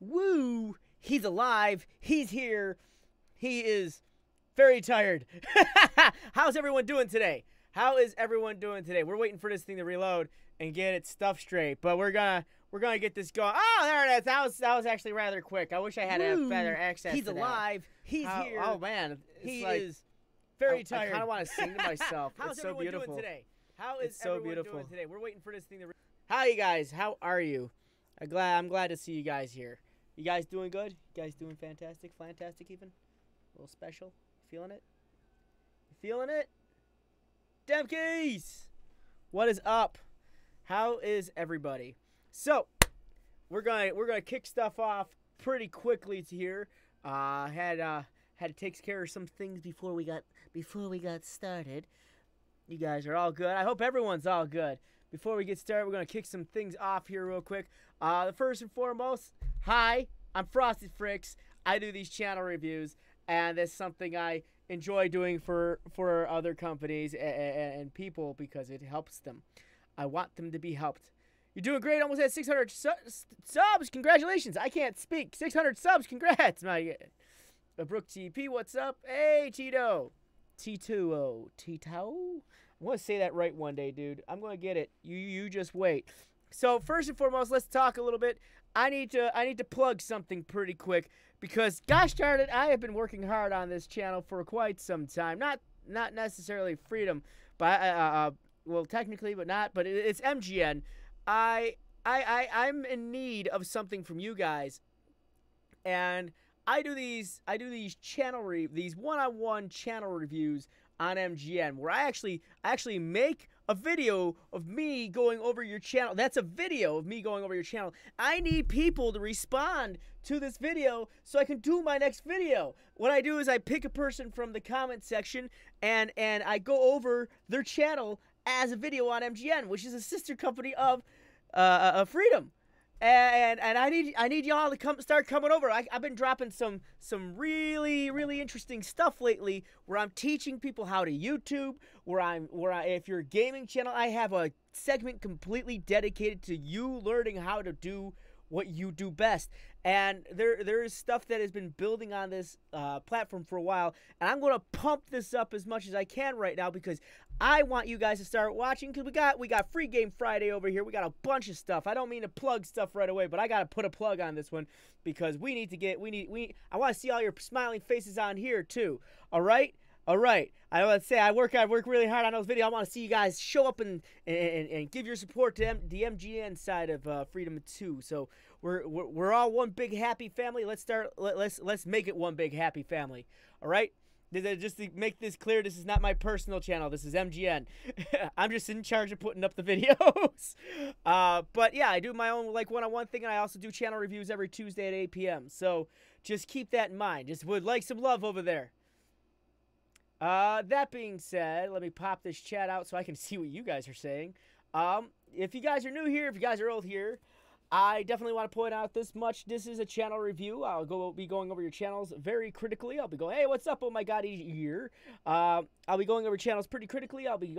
Woo! He's alive. He's here. He is very tired. How's everyone doing today? How is everyone doing today? We're waiting for this thing to reload and get its stuff straight, but we're gonna get this going. Oh, there it is. That was actually rather quick. I wish I had a better access. He's to that. alive. He's here. Oh man, He like, is very tired. I kind of want to sing to myself. How's It's so everyone beautiful. doing today? How is so everyone beautiful. doing today? We're waiting for this thing to. Hi, you guys. How are you? I'm glad to see you guys here. You guys doing good? You guys doing fantastic? Fantastic even? A little special? Feeling it? You feeling it? Demkeys! What is up? How is everybody? So, we're gonna kick stuff off pretty quickly here. Had to take care of some things before we got started. You guys are all good. I hope everyone's all good. Before we get started, we're gonna kick some things off here real quick. The first and foremost, hi, I'm Frosted Fricks. I do these channel reviews, and that's something I enjoy doing for other companies and people because it helps them. I want them to be helped. You're doing great. Almost at 600 subs. Congratulations. I can't speak. 600 subs. Congrats, my Brooke TP. What's up? Hey, Tito. Tito. I want to say that right one day, dude. I'm going to get it. You just wait. So first and foremost, let's talk a little bit. I need to plug something pretty quick because gosh darn it, I have been working hard on this channel for quite some time. Not necessarily Freedom, but well, technically, but not. But it's MGN. I'm in need of something from you guys, and I do these these one-on-one channel reviews on MGN where I actually make a video of me going over your channel. That's a video of me going over your channel. I need people to respond to this video so I can do my next video. What I do is I pick a person from the comment section and I go over their channel as a video on MGN, which is a sister company of Freedom. And I need y'all to start coming over. I've been dropping some really interesting stuff lately where I'm teaching people how to YouTube. If you're a gaming channel, I have a segment completely dedicated to you learning how to do what you do best. And there is stuff that has been building on this platform for a while, and I'm going to pump this up as much as I can right now because I want you guys to start watching because we got Free Game Friday over here. We got a bunch of stuff. I don't mean to plug stuff right away, but I got to put a plug on this one because I want to see all your smiling faces on here too. All right. I want to say I work really hard on those videos. I want to see you guys show up and give your support to the MGN side of Freedom 2. So we're all one big happy family. Let's make it one big happy family. All right. Just to make this clear, this is not my personal channel. This is MGN. I'm just in charge of putting up the videos. But yeah, I do my own one-on-one thing, and I also do channel reviews every Tuesday at 8 p.m. So just keep that in mind. Just would like some love over there. That being said, let me pop this chat out so I can see what you guys are saying. If you guys are new here, if you guys are old here, I definitely want to point out this much. This is a channel review. I'll be going over your channels very critically. I'll be going, hey, what's up? Oh my God, here. I'll be going over channels pretty critically. I'll be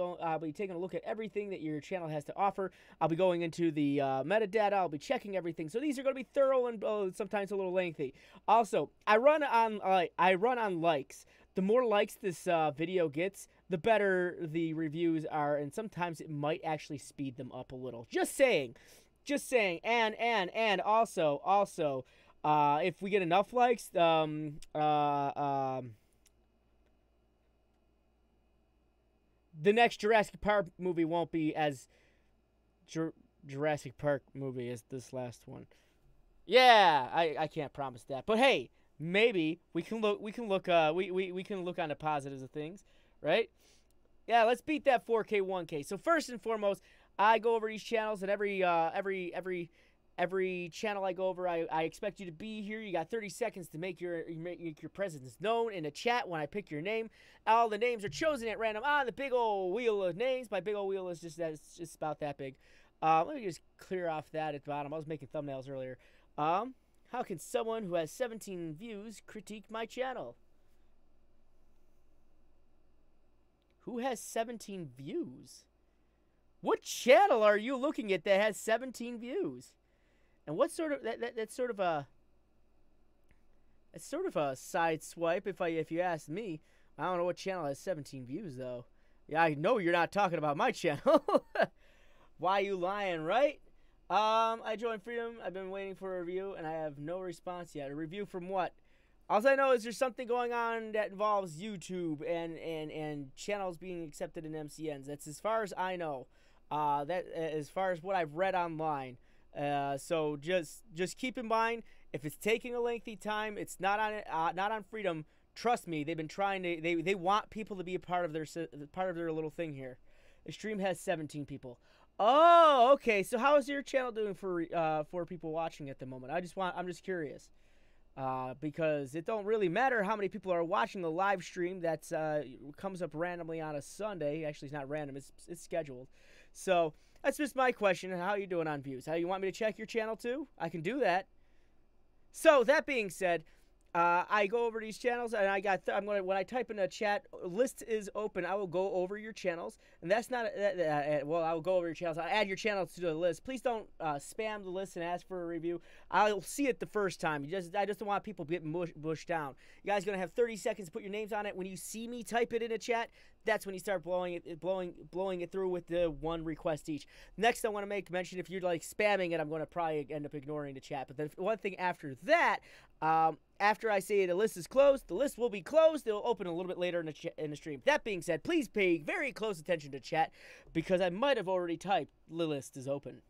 taking a look at everything that your channel has to offer. I'll be going into the metadata. I'll be checking everything. So these are going to be thorough and sometimes a little lengthy. Also, I run on likes. The more likes this video gets, the better the reviews are, and sometimes it might actually speed them up a little. Just saying. And also, if we get enough likes, the next Jurassic Park movie won't be as Jurassic Park movie as this last one. Yeah, I can't promise that, but hey, maybe we can look on the positives of things, right? Yeah, let's beat that 4K 1K. So first and foremost, I go over these channels, and every channel I go over, I expect you to be here. You got 30 seconds to make your presence known in the chat when I pick your name. All the names are chosen at random on the big old wheel of names. My big old wheel is just about that big. Let me just clear off that at the bottom. I was making thumbnails earlier. How can someone who has 17 views critique my channel? Who has 17 views? What channel are you looking at that has 17 views? And what sort of that's sort of a It's sort of a side swipe if you ask me. I don't know what channel has 17 views though. Yeah, I know you're not talking about my channel. Why you lying, right? I joined Freedom. I've been waiting for a review, and I have no response yet. A review from what? All I know is there's something going on that involves YouTube and channels being accepted in MCNs. That's as far as I know. As far as what I've read online. So just keep in mind, if it's taking a lengthy time, it's not on Freedom. Trust me, they've been trying to. They want people to be a part of their little thing here. The stream has 17 people. Oh, okay. So how is your channel doing for people watching at the moment? I'm just curious. Because it don't really matter how many people are watching the live stream. That's comes up randomly on a Sunday. Actually, it's not random. It's scheduled. So that's just my question. How are you doing on views? How you want me to check your channel too? I can do that. So that being said, I go over these channels, and when I type in a chat, list is open. I will go over your channels, and that's not well. I will go over your channels. I'll add your channels to the list. Please don't spam the list and ask for a review. I'll see it the first time. I just don't want people getting bushed down. You guys are gonna have 30 seconds to put your names on it. When you see me type it in a chat, that's when you start blowing it through with the one request each. Next, I want to make mention, if you're like spamming it, I'm going to probably end up ignoring the chat. But then one thing after that, after I say the list is closed, the list will be closed. It'll open a little bit later in the stream. That being said, please pay very close attention to chat, because I might have already typed the list is open.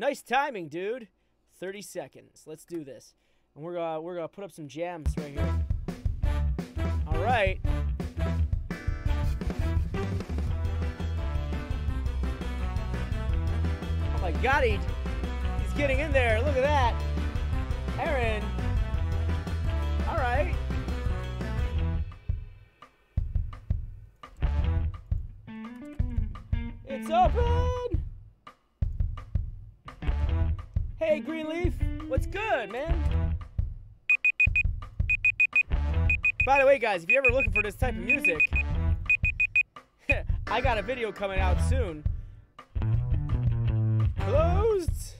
Nice timing, dude. 30 seconds. Let's do this. And we're gonna put up some jams right here. All right. Oh my God, he's getting in there. Look at that, Aaron. All right. It's open. Hey, Greenleaf, what's good, man? By the way, guys, if you're ever looking for this type of music, I got a video coming out soon. Closed.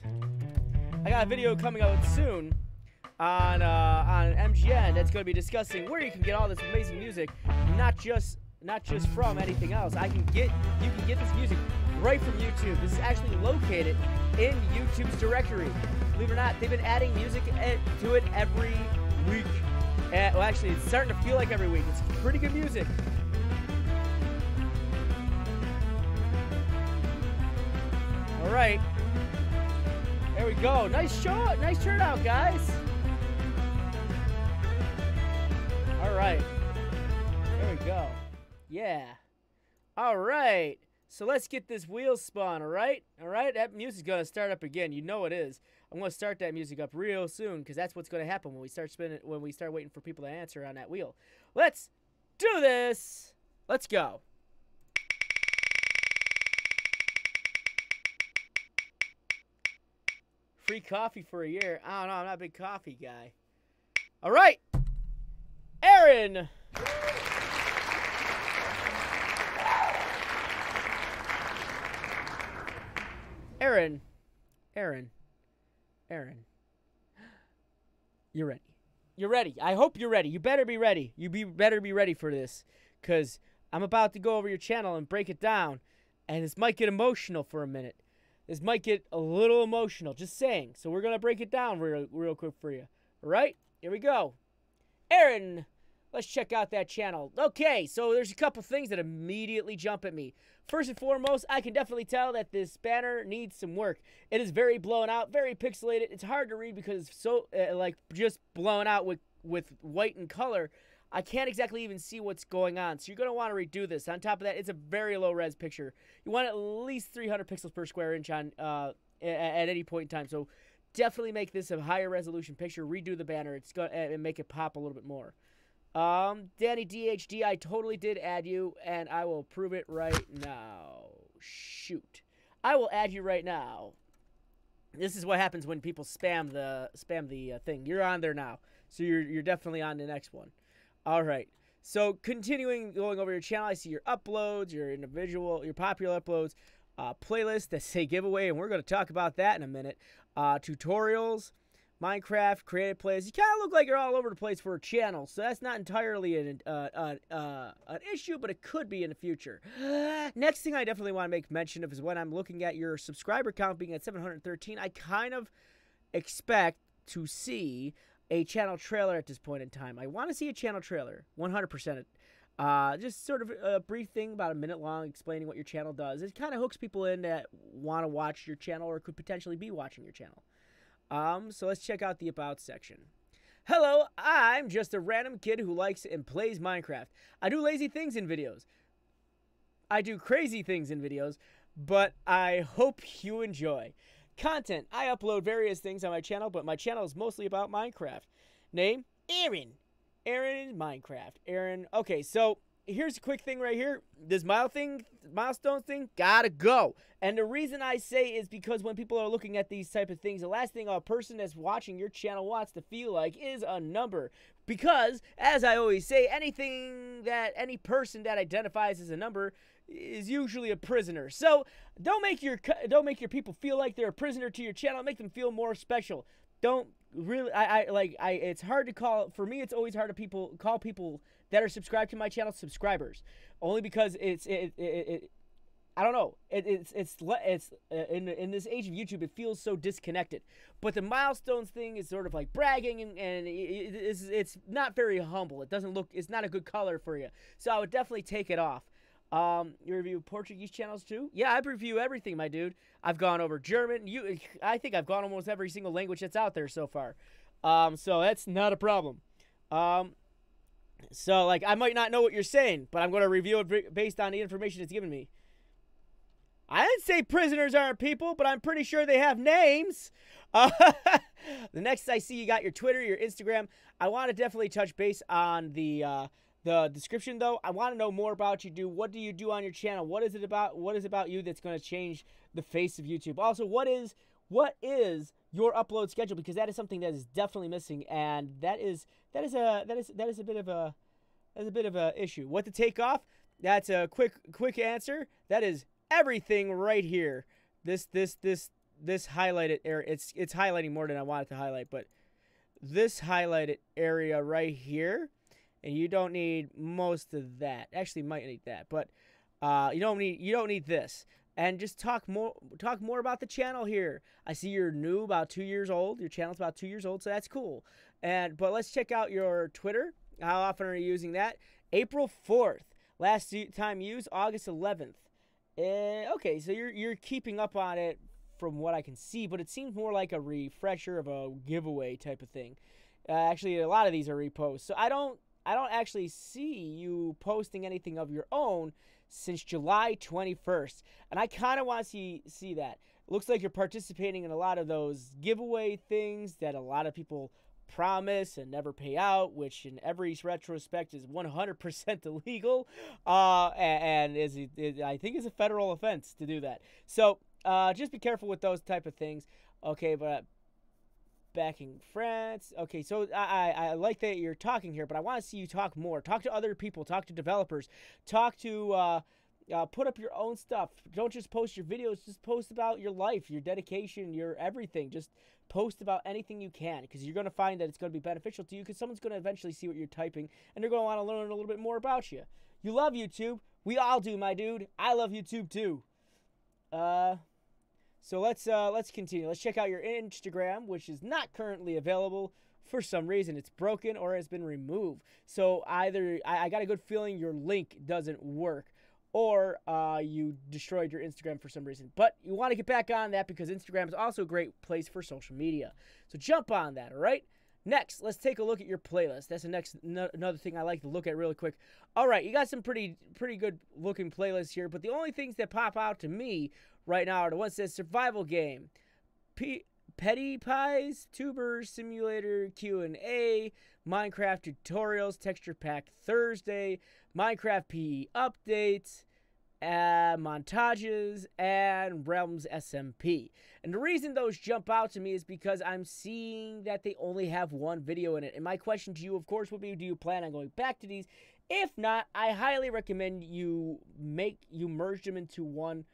I got a video coming out soon on MGN that's going to be discussing where you can get all this amazing music, not just from anything else. You can get this music right from YouTube. This is actually located in YouTube's directory. Believe it or not, they've been adding music to it every week. Well, actually, it's starting to feel like every week. It's pretty good music. All right. There we go. Nice show. Nice turnout, guys. All right. There we go. Yeah. All right. So let's get this wheel spun, all right? All right, that music's going to start up again. You know it is. I'm going to start that music up real soon, because that's what's going to happen when we start spinning, when we start waiting for people to answer on that wheel. Let's do this. Let's go. Free coffee for a year. I don't know. I'm not a big coffee guy. All right. Aaron. Aaron. You're ready. You're ready. I hope you're ready. You better be ready. Better be ready for this, because I'm about to go over your channel and break it down, and this might get emotional for a minute. This might get a little emotional, just saying. So we're going to break it down real quick for you. All right? Here we go. Aaron, let's check out that channel. Okay, so there's a couple things that immediately jump at me. First and foremost, I can definitely tell that this banner needs some work. It is very blown out, very pixelated. It's hard to read because it's so, just blown out with white in color. I can't exactly even see what's going on. So you're going to want to redo this. On top of that, it's a very low-res picture. You want at least 300 pixels per square inch on at any point in time. So definitely make this a higher resolution picture. Redo the banner. It's going to make it pop a little bit more. Danny DHD, I totally did add you, and I will prove it right now. Shoot. I will add you right now. This is what happens when people spam the thing. You're on there now. So you're definitely on the next one. All right. So continuing going over your channel, I see your uploads, your individual, your popular uploads, playlists that say giveaway, and we're going to talk about that in a minute. Tutorials, Minecraft, creative plays. You kind of look like you're all over the place for a channel, so that's not entirely an issue, but it could be in the future. Next thing I definitely want to make mention of is when I'm looking at your subscriber count being at 713, I kind of expect to see a channel trailer at this point in time. I want to see a channel trailer, 100%. Just sort of a brief thing, about a minute long, explaining what your channel does. It kind of hooks people in that want to watch your channel or could potentially be watching your channel. So let's check out the About section. Hello, I'm just a random kid who likes and plays Minecraft. I do lazy things in videos. I do crazy things in videos, but I hope you enjoy. Content. I upload various things on my channel, but my channel is mostly about Minecraft. Name? Aaron. Aaron Minecraft. Aaron. Okay, so here's a quick thing right here. This milestone thing, gotta go. And the reason I say is because when people are looking at these type of things, the last thing a person that's watching your channel wants to feel like is a number. Because, as I always say, any person that identifies as a number is usually a prisoner. So don't make your people feel like they're a prisoner to your channel. Make them feel more special. Don't really. It's hard to call. For me, it's always hard to call people that are subscribed to my channel subscribers, only because I don't know. In this age of YouTube, it feels so disconnected. But the milestones thing is sort of like bragging, and it's not very humble. It doesn't look. It's not a good color for you. So I would definitely take it off. You review Portuguese channels too? Yeah, I review everything, my dude. I've gone over German. I think I've gone almost every single language that's out there so far. So that's not a problem. So like I might not know what you're saying, but I'm going to review it based on the information it's given me. I didn't say prisoners aren't people, but I'm pretty sure they have names. The next I see, you got your Twitter, your Instagram. I want to definitely touch base on the description, though. I want to know more about you. What do you do on your channel? What is it about? What is about you that's going to change the face of YouTube? Also, what is your upload schedule? Because that is something that is definitely missing, and that is a bit of a issue. What to take off? That's a quick answer. That is everything right here. This highlighted area. It's highlighting more than I wanted to highlight, but this highlighted area right here. And you don't need most of that. Actually, might need that, but you don't need this. And just talk more about the channel here. I see you're new, about 2 years old. Your channel's about 2 years old, so that's cool. But let's check out your Twitter. How often are you using that? April 4th. Last time used, August 11th. Okay, so you're keeping up on it from what I can see, but it seems more like a refresher of a giveaway type of thing. Actually, a lot of these are reposts, so I don't actually see you posting anything of your own since July 21st. And I kind of want to see that. It looks like you're participating in a lot of those giveaway things that a lot of people promise and never pay out, which in every retrospect is 100% illegal. And I think it's a federal offense to do that. So just be careful with those type of things. Okay, but backing France. Okay, so I like that you're talking here, but I want to see you talk more. Talk to other people. Talk to developers. Talk to put up your own stuff. Don't just post your videos. Just post about your life, your dedication, your everything. Just post about anything you can, because you're going to find that it's going to be beneficial to you, because someone's going to eventually see what you're typing, and they're going to want to learn a little bit more about you. You love YouTube. We all do, my dude. I love YouTube too. So let's continue. Let's check out your Instagram, which is not currently available. For some reason, it's broken or has been removed. So either I got a good feeling your link doesn't work, or you destroyed your Instagram for some reason. But you want to get back on that, because Instagram is also a great place for social media. So jump on that, all right? Next, let's take a look at your playlist. That's another thing I like to look at really quick. All right, you got some pretty good looking playlists here, but the only things that pop out to me right now are the ones that says survival game, Petty Pies, Tubers, Simulator, Q&A, Minecraft tutorials, Texture Pack Thursday, Minecraft PE updates, montages, and Realms SMP. And the reason those jump out to me is because I'm seeing that they only have one video in it. And my question to you, of course, would be, do you plan on going back to these If not, I highly recommend you merge them into one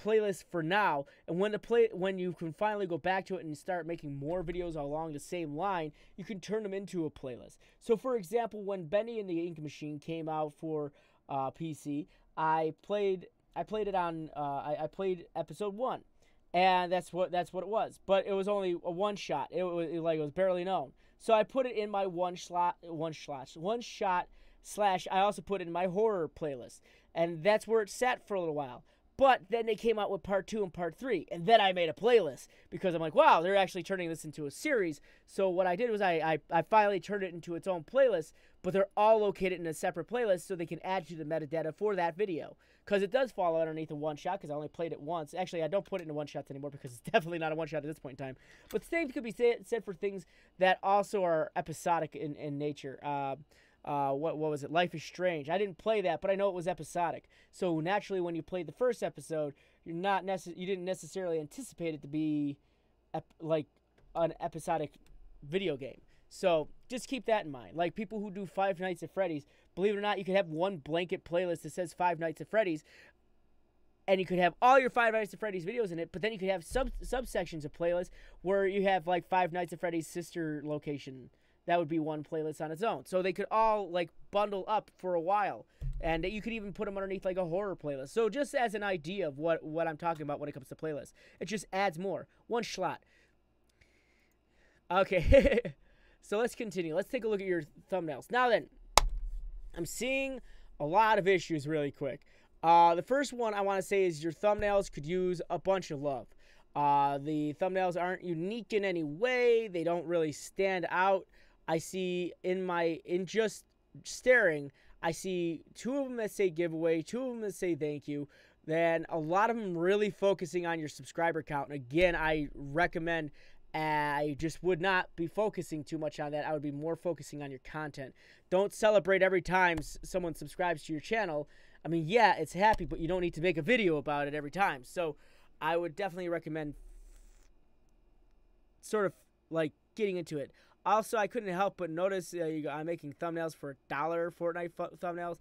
playlist for now, and when you can finally go back to it and start making more videos along the same line, you can turn them into a playlist. So for example, when Benny and the Ink Machine came out for PC, I played it on I played episode 1, and that's what it was, but it was only a one shot. It was barely known, so I put it in my one shot slash I also put it in my horror playlist, and that's where it sat for a little while. But then they came out with part 2 and part 3, and then I made a playlist because I'm like, wow, they're actually turning this into a series. So what I did was I finally turned it into its own playlist, but they're all located in a separate playlist so they can add to the metadata for that video. Because it does fall underneath a one-shot because I only played it once. Actually, I don't put it into one-shots anymore because it's definitely not a one-shot at this point in time. But the same could be said for things that also are episodic in nature. What was it? Life is Strange. I didn't play that, but I know it was episodic. So naturally, when you played the first episode, you didn't necessarily anticipate it to be like an episodic video game. So just keep that in mind. Like people who do Five Nights at Freddy's, believe it or not, you could have one blanket playlist that says Five Nights at Freddy's, and you could have all your Five Nights at Freddy's videos in it, but then you could have subsections of playlists where you have like Five Nights at Freddy's sister location. That would be one playlist on its own. So they could all like bundle up for a while, and you could even put them underneath like a horror playlist. So just as an idea of what I'm talking about when it comes to playlists, it just adds more. One slot. Okay, so let's continue. Let's take a look at your thumbnails. Now then, I'm seeing a lot of issues really quick. The first one I want to say is your thumbnails could use a bunch of love. The thumbnails aren't unique in any way. They don't really stand out. I see in just staring, I see 2 of them that say giveaway, 2 of them that say thank you. Then a lot of them really focusing on your subscriber count. And again, I recommend, I just would not be focusing too much on that. I would be more focusing on your content. Don't celebrate every time someone subscribes to your channel. I mean, yeah, it's happy, but you don't need to make a video about it every time. So I would definitely recommend sort of like getting into it. Also, I couldn't help but notice I'm making thumbnails for $1 Fortnite thumbnails,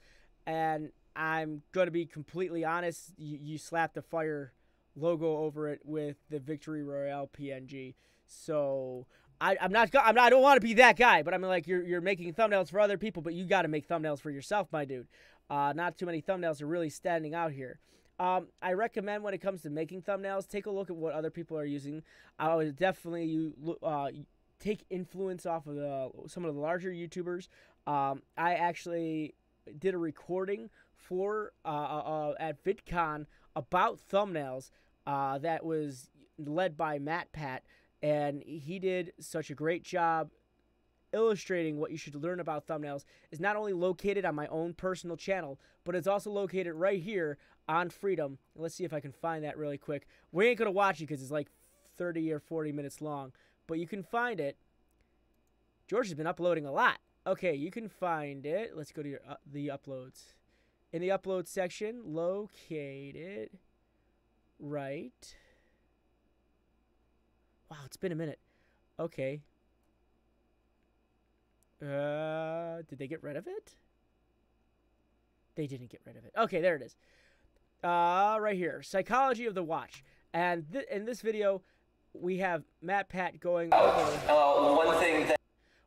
and I'm going to be completely honest. You slapped the Fire logo over it with the Victory Royale PNG. So I don't want to be that guy, but I'm like, you're making thumbnails for other people, but you got to make thumbnails for yourself, my dude. Not too many thumbnails are really standing out here. I recommend when it comes to making thumbnails, take a look at what other people are using. I would definitely take influence off of some of the larger YouTubers. I actually did a recording for at VidCon about thumbnails that was led by Matt Pat, and he did such a great job illustrating what you should learn about thumbnails. Is not only located on my own personal channel, but it's also located right here on Freedom. Let's see if I can find that really quick. We ain't gonna watch it because it's like 30 or 40 minutes long, but you can find it. George has been uploading a lot. Okay, you can find it. Let's go to the uploads. In the upload section, located right. Wow, it's been a minute. Okay. Did they get rid of it? They didn't get rid of it. Okay, there it is. Right here, Psychology of the Watch. And in this video, we have Matt Pat going over. One thing that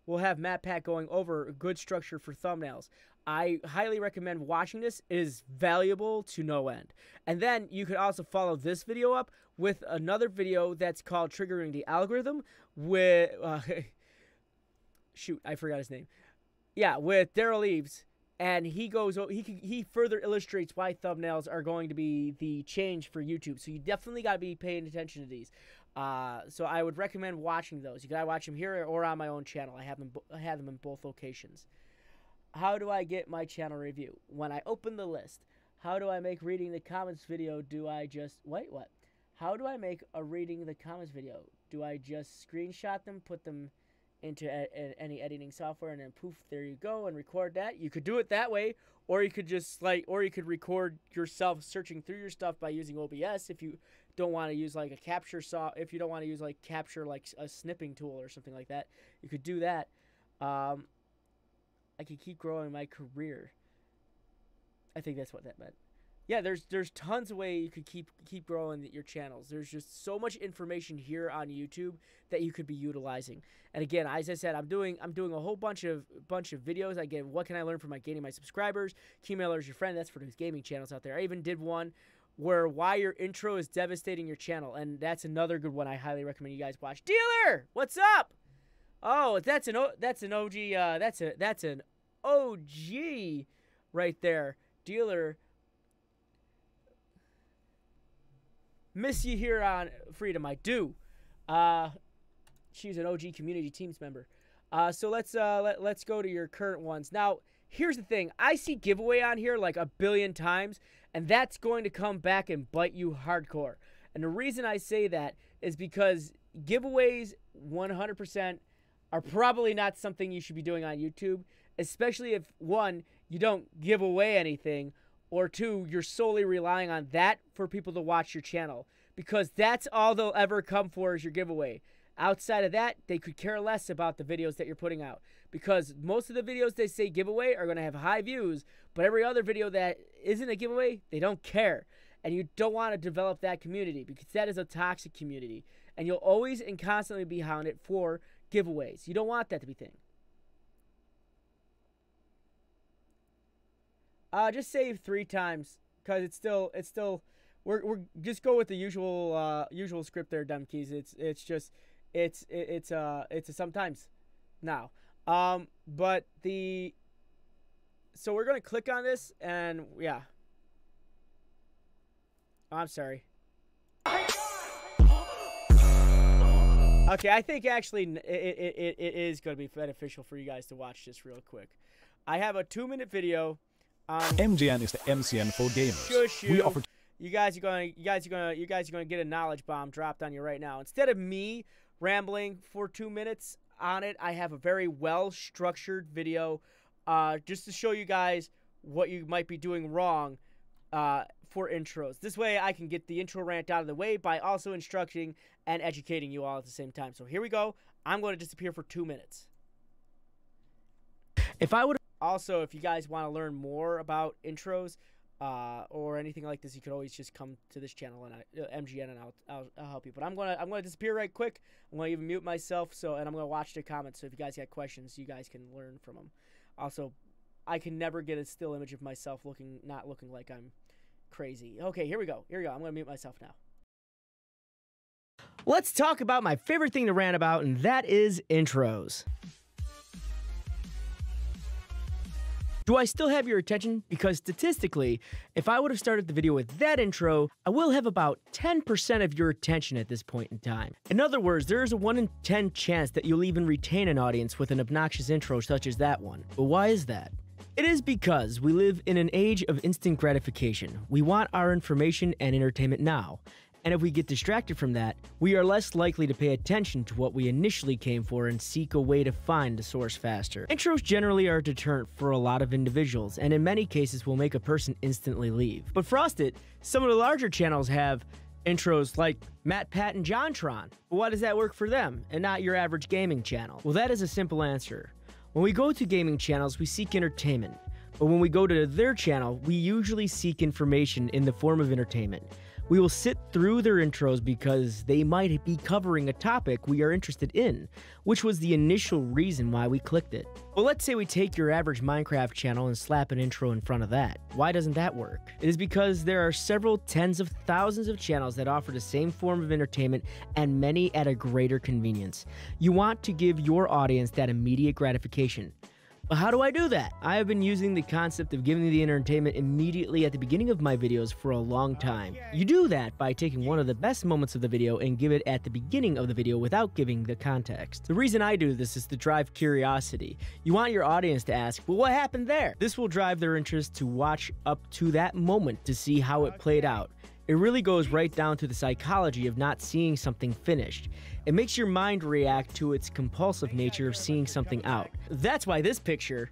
We'll have Matt Pat going over a good structure for thumbnails. I highly recommend watching this. It is valuable to no end. And then you could also follow this video up with another video that's called Triggering the Algorithm with shoot, I forgot his name. Yeah, with Daryl Eves, and he further illustrates why thumbnails are going to be the change for YouTube. So you definitely got to be paying attention to these. So I would recommend watching those. You gotta watch them here or on my own channel. I have them in both locations. How do I get my channel review? When I open the list, how do I make reading the comments video? Do I just wait? What? How do I make a reading the comments video? Do I just screenshot them, put them into any editing software, and then poof, there you go, and record that? You could do it that way, or you could just or you could record yourself searching through your stuff by using OBS if you don't want to use like a capture if you don't want to use like capture like a snipping tool or something like that. You could do that. I could keep growing my career. I think that's what that meant. Yeah, there's tons of way you could keep growing your channels. There's just so much information here on YouTube that you could be utilizing. And again, as I said, I'm doing a whole bunch of videos. Again, what can I learn from gaining my subscribers? Key Mailer is your friend. That's for those gaming channels out there. I even did one where why your intro is devastating your channel, and that's another good one I highly recommend you guys watch. Dealer, what's up? Oh, that's an OG. That's an OG right there. Dealer. Miss you here on Freedom, I do. She's an OG community teams member. So let's go to your current ones. Now, here's the thing. I see giveaway on here like a billion times, and that's going to come back and bite you hardcore. And the reason I say that is because giveaways 100% are probably not something you should be doing on YouTube, especially if, one, you don't give away anything, or two, you're solely relying on that for people to watch your channel, because that's all they'll ever come for is your giveaway. Outside of that, they could care less about the videos that you're putting out, because most of the videos they say giveaway are going to have high views, but every other video that isn't a giveaway, they don't care. And you don't want to develop that community, because that is a toxic community, and you'll always and constantly be hounded for giveaways. You don't want that to be a thing. Just save 3 times, because it's still we're just go with the usual script there, dumb keys. It's a sometimes now. But so we're gonna click on this, and yeah. I'm sorry. Okay, I think actually it is gonna be beneficial for you guys to watch this real quick. I have a 2-minute video. MGN is the MCN for gamers. Shush you. We offer. You guys are going to get a knowledge bomb dropped on you right now. Instead of me rambling for 2 minutes on it, I have a very well-structured video just to show you guys what you might be doing wrong for intros. This way I can get the intro rant out of the way by also instructing and educating you all at the same time. So here we go. I'm going to disappear for 2 minutes. Also, if you guys want to learn more about intros or anything like this, you could always just come to this channel and MGN, and I'll help you. But I'm gonna disappear right quick. I'm gonna even mute myself, and I'm gonna watch the comments. So if you guys got questions, you guys can learn from them. Also, I can never get a still image of myself not looking like I'm crazy. Okay, here we go. I'm gonna mute myself now. Let's talk about my favorite thing to rant about, and that is intros. Do I still have your attention? Because statistically, if I would have started the video with that intro, I will have about 10% of your attention at this point in time. In other words, there is a 1 in 10 chance that you'll even retain an audience with an obnoxious intro such as that one. But why is that? It is because we live in an age of instant gratification. We want our information and entertainment now. And if we get distracted from that, we are less likely to pay attention to what we initially came for and seek a way to find the source faster. Intros generally are a deterrent for a lot of individuals, and in many cases will make a person instantly leave. But Frosted, some of the larger channels have intros like Matt, Pat, and JonTron. But why does that work for them, and not your average gaming channel? Well, that is a simple answer. When we go to gaming channels, we seek entertainment. But when we go to their channel, we usually seek information in the form of entertainment. We will sit through their intros because they might be covering a topic we are interested in, which was the initial reason why we clicked it. Well, let's say we take your average Minecraft channel and slap an intro in front of that. Why doesn't that work? It is because there are several tens of thousands of channels that offer the same form of entertainment, and many at a greater convenience. You want to give your audience that immediate gratification. But how do I do that? I have been using the concept of giving the entertainment immediately at the beginning of my videos for a long time. You do that by taking one of the best moments of the video and give it at the beginning of the video without giving the context. The reason I do this is to drive curiosity. You want your audience to ask, well, what happened there? This will drive their interest to watch up to that moment to see how it played out. It really goes right down to the psychology of not seeing something finished. It makes your mind react to its compulsive nature of seeing something out. That's why this picture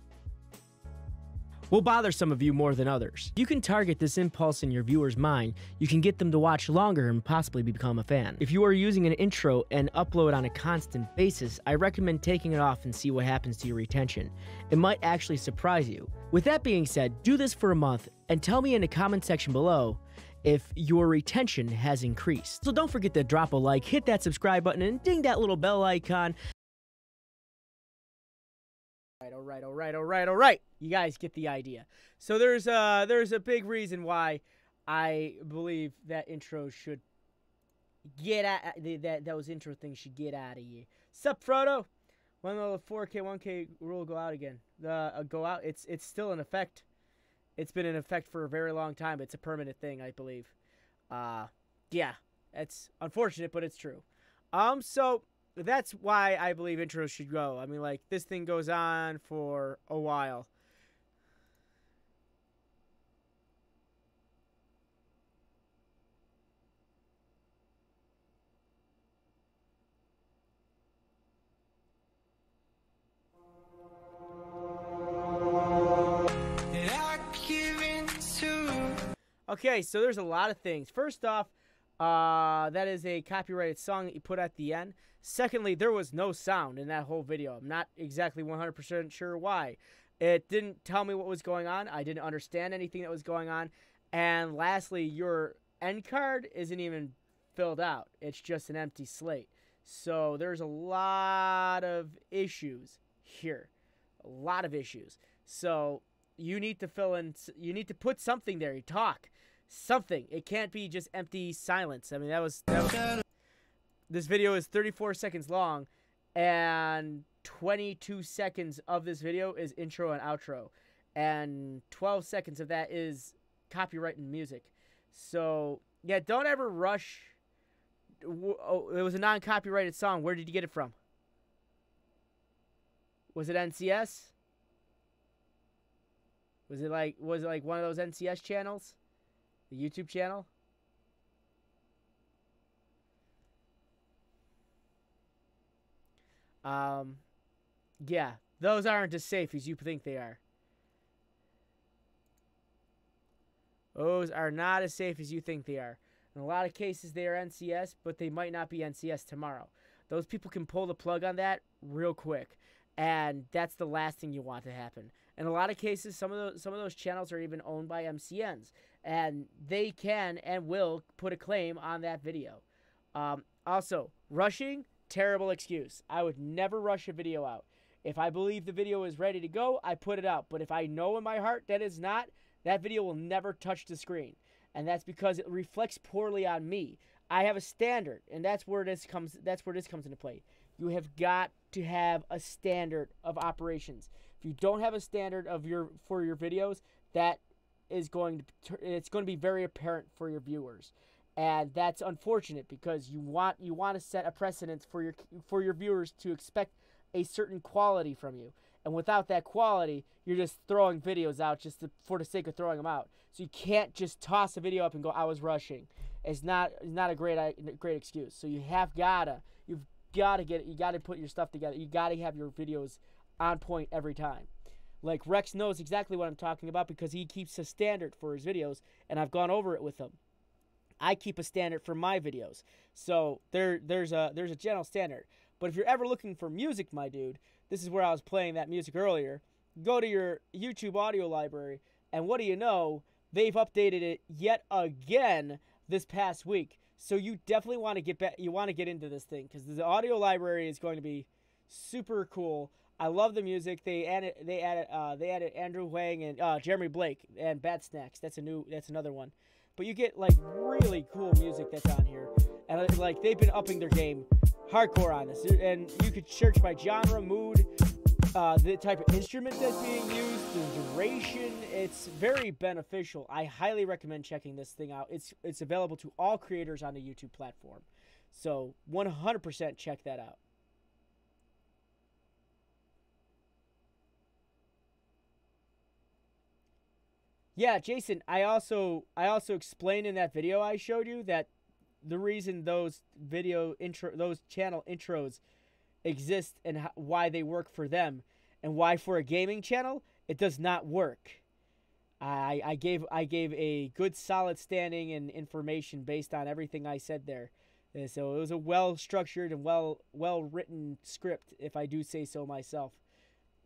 will bother some of you more than others. You can target this impulse in your viewer's mind. You can get them to watch longer and possibly become a fan. If you are using an intro and upload on a constant basis, I recommend taking it off and see what happens to your retention. It might actually surprise you. With that being said, do this for a month and tell me in the comment section below if your retention has increased. So don't forget to drop a like, hit that subscribe button, and ding that little bell icon. All right. You guys get the idea. So there's a big reason why I believe that intro should get at those intro things should get out of you. Sup, Frodo? When will the 4K 1K rule go out again? Go out? It's still in effect. It's been in effect for a very long time. It's a permanent thing, I believe. Yeah, it's unfortunate, but it's true. So that's why I believe intros should go. I mean, like, this thing goes on for a while. Okay, so there's a lot of things. First off, that is a copyrighted song that you put at the end. Secondly, there was no sound in that whole video. I'm not exactly 100% sure why. It didn't tell me what was going on. I didn't understand anything that was going on. And lastly, your end card isn't even filled out. It's just an empty slate. So there's a lot of issues here. A lot of issues. So you need to fill in, you need to put something there. You talk. Something. It can't be just empty silence. I mean, this video is 34 seconds long, and 22 seconds of this video is intro and outro, and 12 seconds of that is copyrighted music. So, yeah, don't ever rush. Oh, it was a non-copyrighted song. Where did you get it from? Was it NCS? Was it like one of those NCS channels? The YouTube channel? Yeah, those aren't as safe as you think they are. Those are not as safe as you think they are. In a lot of cases, they are NCS, but they might not be NCS tomorrow. Those people can pull the plug on that real quick, and that's the last thing you want to happen. In a lot of cases, some of those channels are even owned by MCNs, and they can and will put a claim on that video. Also, rushing, terrible excuse. I would never rush a video out. If I believe the video is ready to go, I put it out. But if I know in my heart that it's not, that video will never touch the screen. And that's because it reflects poorly on me. I have a standard, and that's where this comes into play. You have got to have a standard of operations. If you don't have a standard for your videos, that is it's going to be very apparent for your viewers. And that's unfortunate because you want to set a precedent for your viewers to expect a certain quality from you. And without that quality, you're just throwing videos out just for the sake of throwing them out. So you can't just toss a video up and go, I was rushing. It's not a great excuse. So you've got to put your stuff together. You got to have your videos on point every time. Like, Rex knows exactly what I'm talking about because he keeps a standard for his videos, and I've gone over it with him. I keep a standard for my videos. So there's a general standard. But if you're ever looking for music, my dude, this is where I was playing that music earlier. Go to your YouTube audio library, and what do you know? They've updated it yet again this past week. So you definitely want to get back. You want to get into this thing because the audio library is going to be super cool. I love the music. They added Andrew Huang and Jeremy Blake and Bad Snacks. That's another one. But you get like really cool music that's on here, and like they've been upping their game hardcore on this. And you could search by genre, mood, the type of instrument that's being used, the duration. It's very beneficial. I highly recommend checking this thing out. It's available to all creators on the YouTube platform. So 100% check that out. Yeah, Jason, I also explained in that video I showed you that the reason those channel intros exist and why they work for them and why for a gaming channel it does not work. I gave a good solid standing and information based on everything I said there. And so it was a well structured and well written script, if I do say so myself.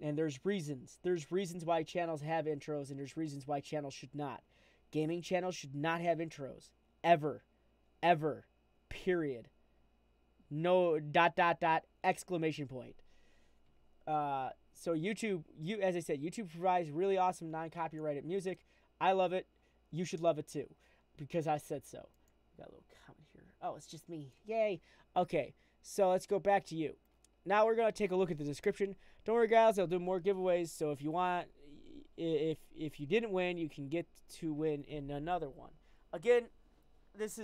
And there's reasons. There's reasons why channels have intros, and there's reasons why channels should not. Gaming channels should not have intros. Ever. Ever. Period. No ... exclamation point. So YouTube, as I said, YouTube provides really awesome non-copyrighted music. I love it. You should love it too, because I said so. Got a little comment here. Oh, it's just me. Yay. Okay, so let's go back to you. Now we're going to take a look at the description. Don't worry, guys. I'll do more giveaways. So if you want, if you didn't win, you can get to win in another one. Again, this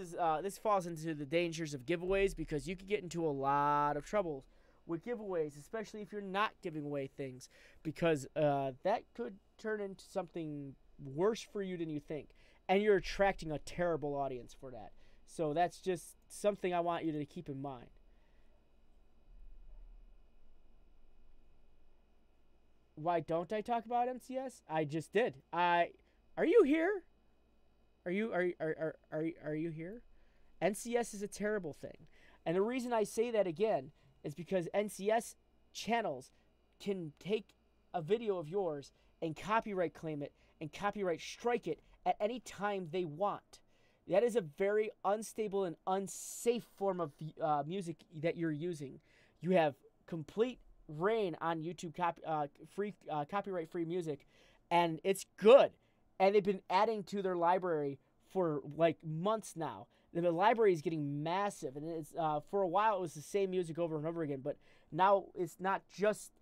falls into the dangers of giveaways, because you can get into a lot of trouble with giveaways, especially if you're not giving away things, because that could turn into something worse for you than you think, and you're attracting a terrible audience for that. So that's just something I want you to keep in mind. Why don't I talk about MCS? I just did. Are you here? Are you here? NCS is a terrible thing. And the reason I say that again is because NCS channels can take a video of yours and copyright claim it and copyright strike it at any time they want. That is a very unstable and unsafe form of music that you're using. You have complete reign on YouTube copyright-free music, and it's good. And they've been adding to their library for like months now. The library is getting massive, and it's for a while it was the same music over and over again, but now it's not just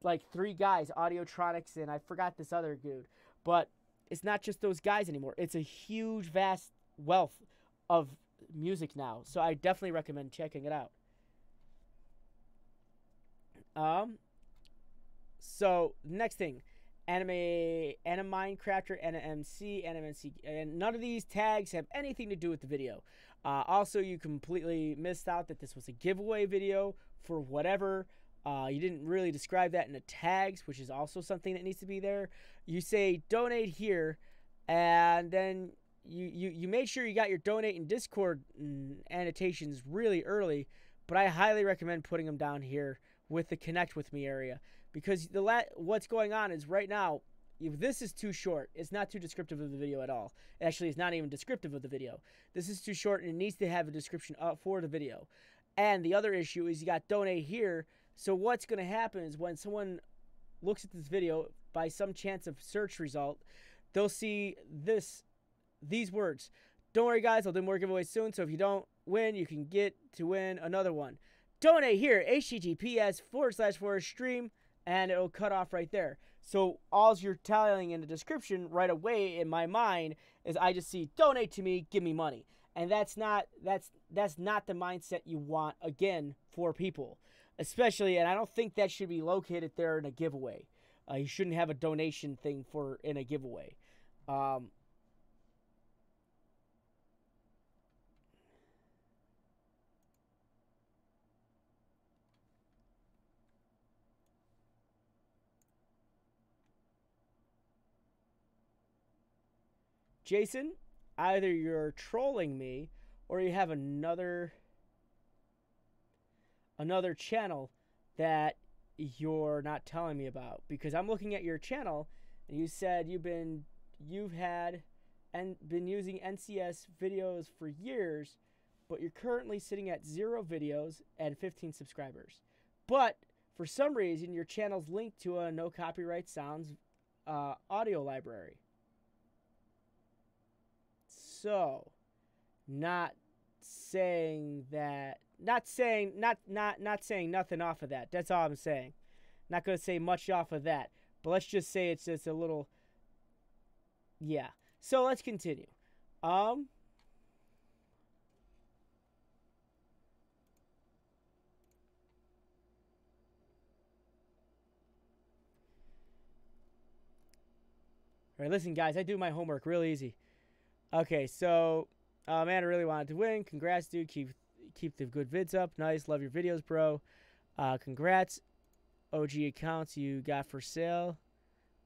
like three guys, Audiotronics, and I forgot this other dude, but it's not just those guys anymore. It's a huge, vast wealth of music now, so I definitely recommend checking it out. So next thing, anime Minecrafter, NMC, and none of these tags have anything to do with the video. Also, you completely missed out that this was a giveaway video for whatever. You didn't really describe that in the tags, which is also something that needs to be there. You say donate here, and then you made sure you got your donate in Discord annotations really early, but I highly recommend putting them down here with the connect with me area, because what's going on is right now, this is too short. It's not too descriptive of the video at all. Actually, it's not even descriptive of the video. This is too short, and it needs to have a description up for the video. And the other issue is you got donate here. So what's going to happen is when someone looks at this video, by some chance of search result, they'll see these words. Don't worry, guys, I'll do more giveaways soon. So if you don't win, you can get to win another one. Donate here, https://stream, and it'll cut off right there. So all you're telling in the description right away in my mind is I just see donate to me, give me money. And that's not the mindset you want, again, for people. Especially, and I don't think that should be located there in a giveaway. You shouldn't have a donation thing in a giveaway. Jason, either you're trolling me or you have another channel that you're not telling me about, because I'm looking at your channel and you said you've been using NCS videos for years, but you're currently sitting at 0 videos and 15 subscribers. But for some reason your channel's linked to a no copyright sounds audio library. So, not saying nothing off of that. That's all I'm saying. Not going to say much off of that. But let's just say it's just a little, yeah. So let's continue. All right, listen, guys, I do my homework real easy. Okay, so, man, I really wanted to win. Congrats, dude. Keep the good vids up. Nice. Love your videos, bro. Congrats. OG accounts you got for sale.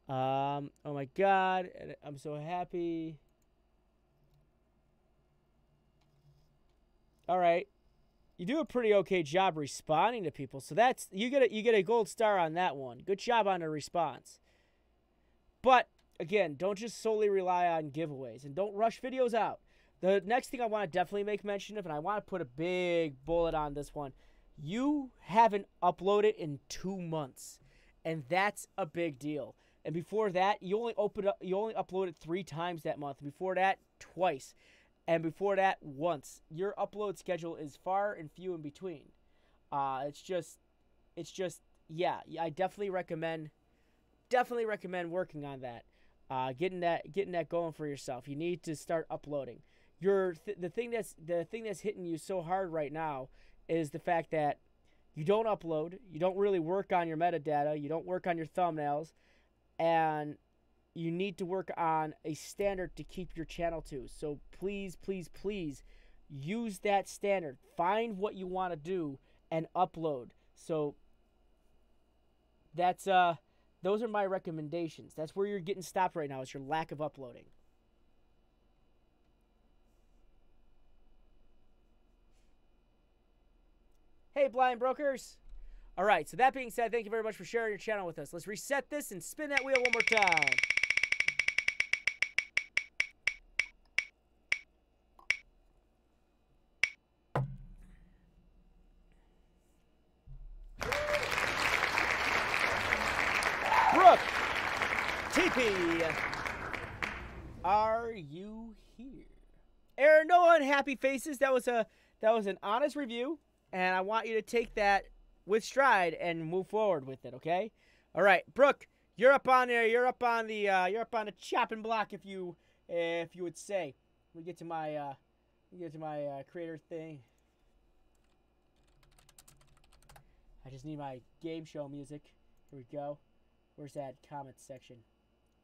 Oh my God, I'm so happy. All right, you do a pretty okay job responding to people, so that's you get a gold star on that one. Good job on the response. But again, don't just solely rely on giveaways, and don't rush videos out. The next thing I want to definitely make mention of, and I want to put a big bullet on this one, you haven't uploaded in 2 months, and that's a big deal. And before that, you only uploaded 3 times that month. Before that, twice. And before that, once. Your upload schedule is far and few in between. It's just, yeah. I definitely recommend working on that. Getting that going for yourself. You need to start uploading. The thing that's hitting you so hard right now is the fact that you don't upload. You don't really work on your metadata. You don't work on your thumbnails, and you need to work on a standard to keep your channel to. So please, please, please use that standard. Find what you want to do and upload. So that's those are my recommendations. That's where you're getting stopped right now. It's your lack of uploading. Hey, blind brokers. All right, so that being said, thank you very much for sharing your channel with us. Let's reset this and spin that wheel one more time. Brooke, TP, are you here? Aaron, no unhappy faces. That was an honest review, and I want you to take that with stride and move forward with it. Okay. All right, Brooke, you're up on there. You're up on the chopping block, if you would say. We get to my creator thing. I just need my game show music. Here we go. Where's that comment section?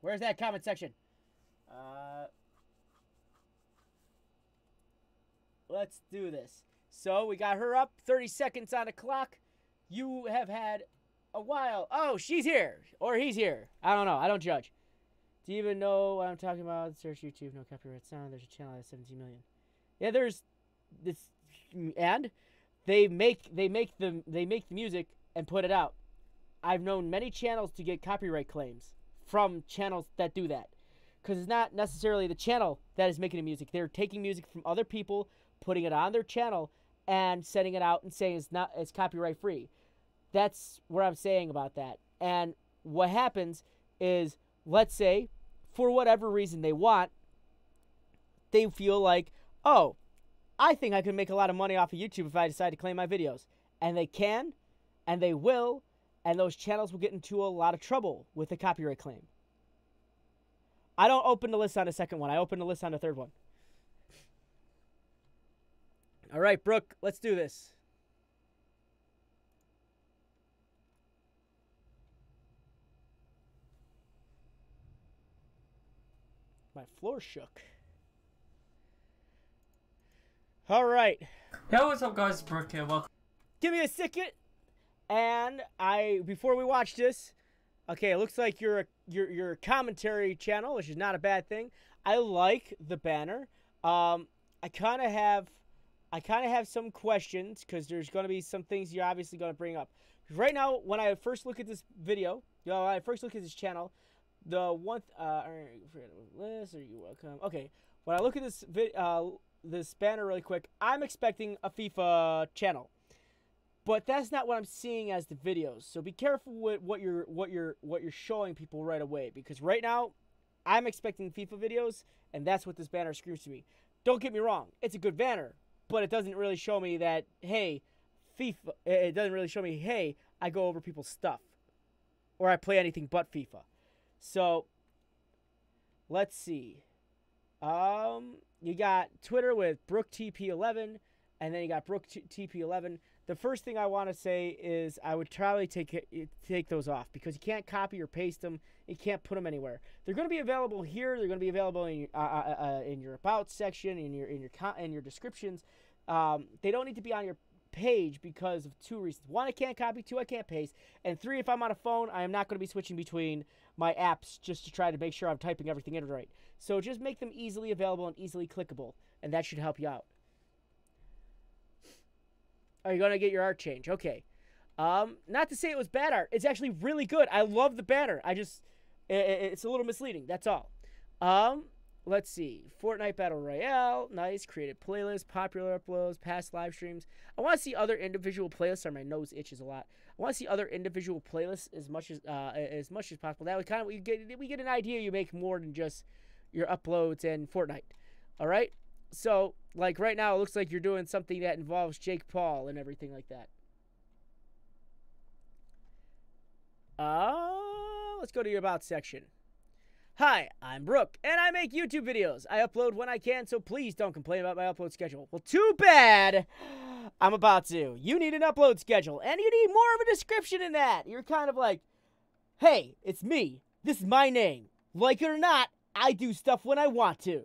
Where's that comment section? Let's do this. So we got her up. 30 seconds on the clock. You have had a while. Oh, she's here. Or he's here. I don't know. I don't judge. Do you even know what I'm talking about? Search YouTube. No copyright sound. There's a channel that has 17 million. Yeah, there's this, and they make the music and put it out. I've known many channels to get copyright claims from channels that do that, because it's not necessarily the channel that is making the music. They're taking music from other people, putting it on their channel, and sending it out and saying it's copyright free. That's what I'm saying about that. And what happens is, let's say, for whatever reason they want, they feel like, oh, I think I could make a lot of money off of YouTube if I decide to claim my videos. And they can, and they will, and those channels will get into a lot of trouble with the copyright claim. I don't open the list on the second one. I open the list on the third one. All right, Brooke, let's do this. My floor shook. All right. Hey, what's up, guys? Brooke here. Welcome. Give me a second. And before we watch this, okay, it looks like you're a commentary channel, which is not a bad thing. I like the banner. I kind of have some questions, because there's going to be some things you're obviously going to bring up. Right now, when I first look at this video, when I first look at this channel, the one list, are you welcome? Okay, when I look at this banner really quick, I'm expecting a FIFA channel, but that's not what I'm seeing as the videos. So be careful with what you're showing people right away, because right now I'm expecting FIFA videos, and that's what this banner screams to me. Don't get me wrong, it's a good banner, but it doesn't really show me that, hey, FIFA. It doesn't really show me, hey, I go over people's stuff, or I play anything but FIFA. So, let's see. You got Twitter with BrookeTP11, and then you got BrookeTP11. The first thing I want to say is I would probably take those off, because you can't copy or paste them. You can't put them anywhere. They're going to be available here. They're going to be available in your about section, in your descriptions. They don't need to be on your page because of 2 reasons. 1, I can't copy. 2, I can't paste. And 3, if I'm on a phone, I am not going to be switching between my apps just to try to make sure I'm typing everything in right. So just make them easily available and easily clickable, and that should help you out. Are you going to get your art change? Okay. Not to say it was bad art. It's actually really good. I love the banner. It's a little misleading. That's all. Let's see. Fortnite Battle Royale. Nice. Created playlist. Popular uploads. Past live streams. I want to see other individual playlists. Sorry, my nose itches a lot. I want to see other individual playlists as much as possible. That would kind of we get an idea. You make more than just your uploads and Fortnite. All right. So like right now, it looks like you're doing something that involves Jake Paul and everything like that. Let's go to your About section. Hi, I'm Brooke, and I make YouTube videos. I upload when I can, so please don't complain about my upload schedule. Well, too bad. I'm about to. You need an upload schedule, and you need more of a description in that. You're kind of like, hey, it's me. This is my name. Like it or not, I do stuff when I want to.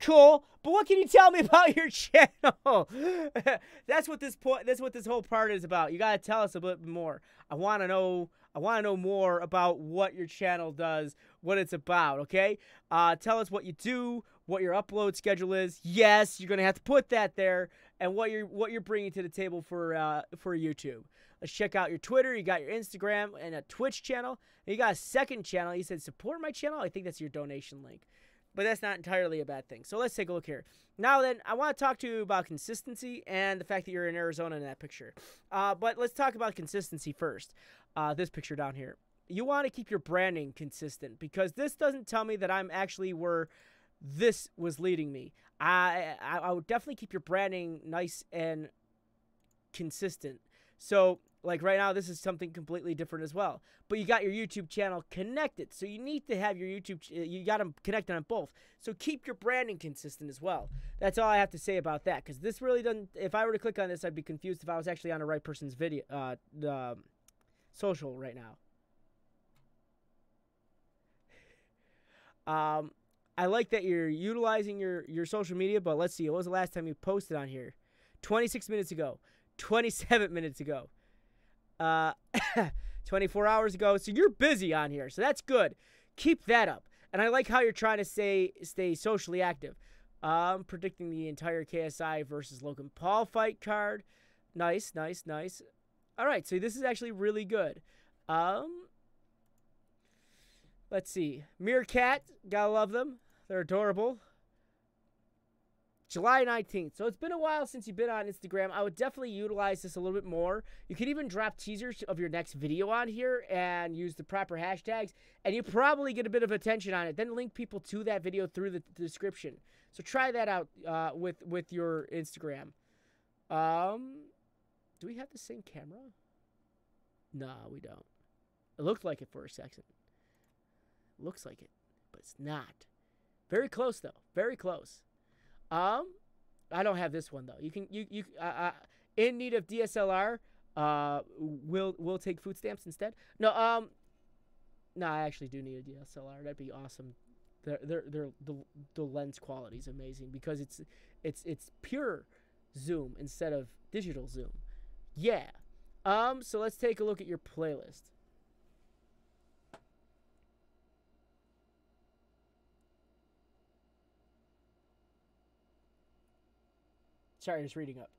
Cool, but what can you tell me about your channel? That's what this whole part is about. You gotta tell us a bit more. I want to know more about what your channel does, what it's about. Okay, tell us what you do, what your upload schedule is. Yes, you're gonna have to put that there, and what you're bringing to the table for YouTube. Let's check out your Twitter. You got your Instagram and a Twitch channel. And you got a second channel. You said support my channel. I think that's your donation link. But that's not entirely a bad thing. So let's take a look here. Now then, I want to talk to you about consistency and the fact that you're in Arizona in that picture. But let's talk about consistency first. This picture down here. You want to keep your branding consistent because this doesn't tell me that I'm actually where this was leading me. I would definitely keep your branding nice and consistent. So like right now, this is something completely different as well. But you got your YouTube channel connected. So you need to have your YouTube, you got them connected on both. So keep your branding consistent as well. That's all I have to say about that. Because this really doesn't, if I were to click on this, I'd be confused if I was actually on the right person's video, social right now. I like that you're utilizing your social media, but let's see. What was the last time you posted on here? 26 minutes ago. 27 minutes ago. 24 hours ago. So you're busy on here. So that's good. Keep that up. And I like how you're trying to stay socially active. Predicting the entire KSI versus Logan Paul fight card. Nice, nice, nice. All right, so this is actually really good. Let's see. Meerkat, gotta love them. They're adorable. July 19th. So it's been a while since you've been on Instagram. I would definitely utilize this a little bit more. You could even drop teasers of your next video on here and use the proper hashtags. And you probably get a bit of attention on it. Then link people to that video through the description. So try that out with your Instagram. Do we have the same camera? No, we don't. It looked like it for a second. Looks like it, but it's not. Very close though. Very close. I don't have this one though. You can in need of DSLR. We'll take food stamps instead. No, no, I actually do need a DSLR. That'd be awesome. The lens quality is amazing because it's pure zoom instead of digital zoom. Yeah. So let's take a look at your playlist. Sorry, just reading up.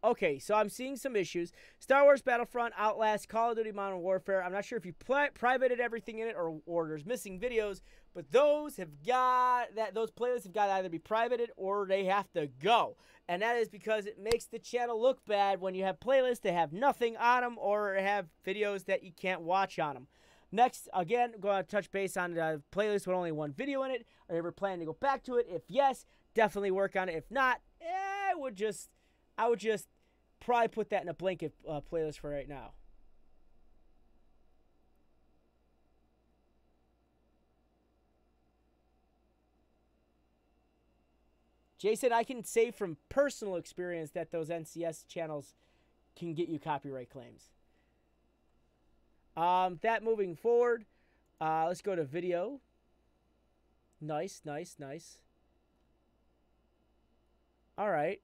Okay, so I'm seeing some issues. Star Wars Battlefront, Outlast, Call of Duty Modern Warfare. I'm not sure if you privated everything in it or there's missing videos, but those playlists have got to either be privated or they have to go. And that is because it makes the channel look bad when you have playlists that have nothing on them or have videos that you can't watch on them. Next, again, I'm going to touch base on the playlist with only one video in it. Are you ever planning to go back to it? If yes, definitely work on it. If not, I would just probably put that in a blanket playlist for right now. Jason, I can say from personal experience that those NCS channels can get you copyright claims. That moving forward, let's go to video. Nice, nice, nice. All right.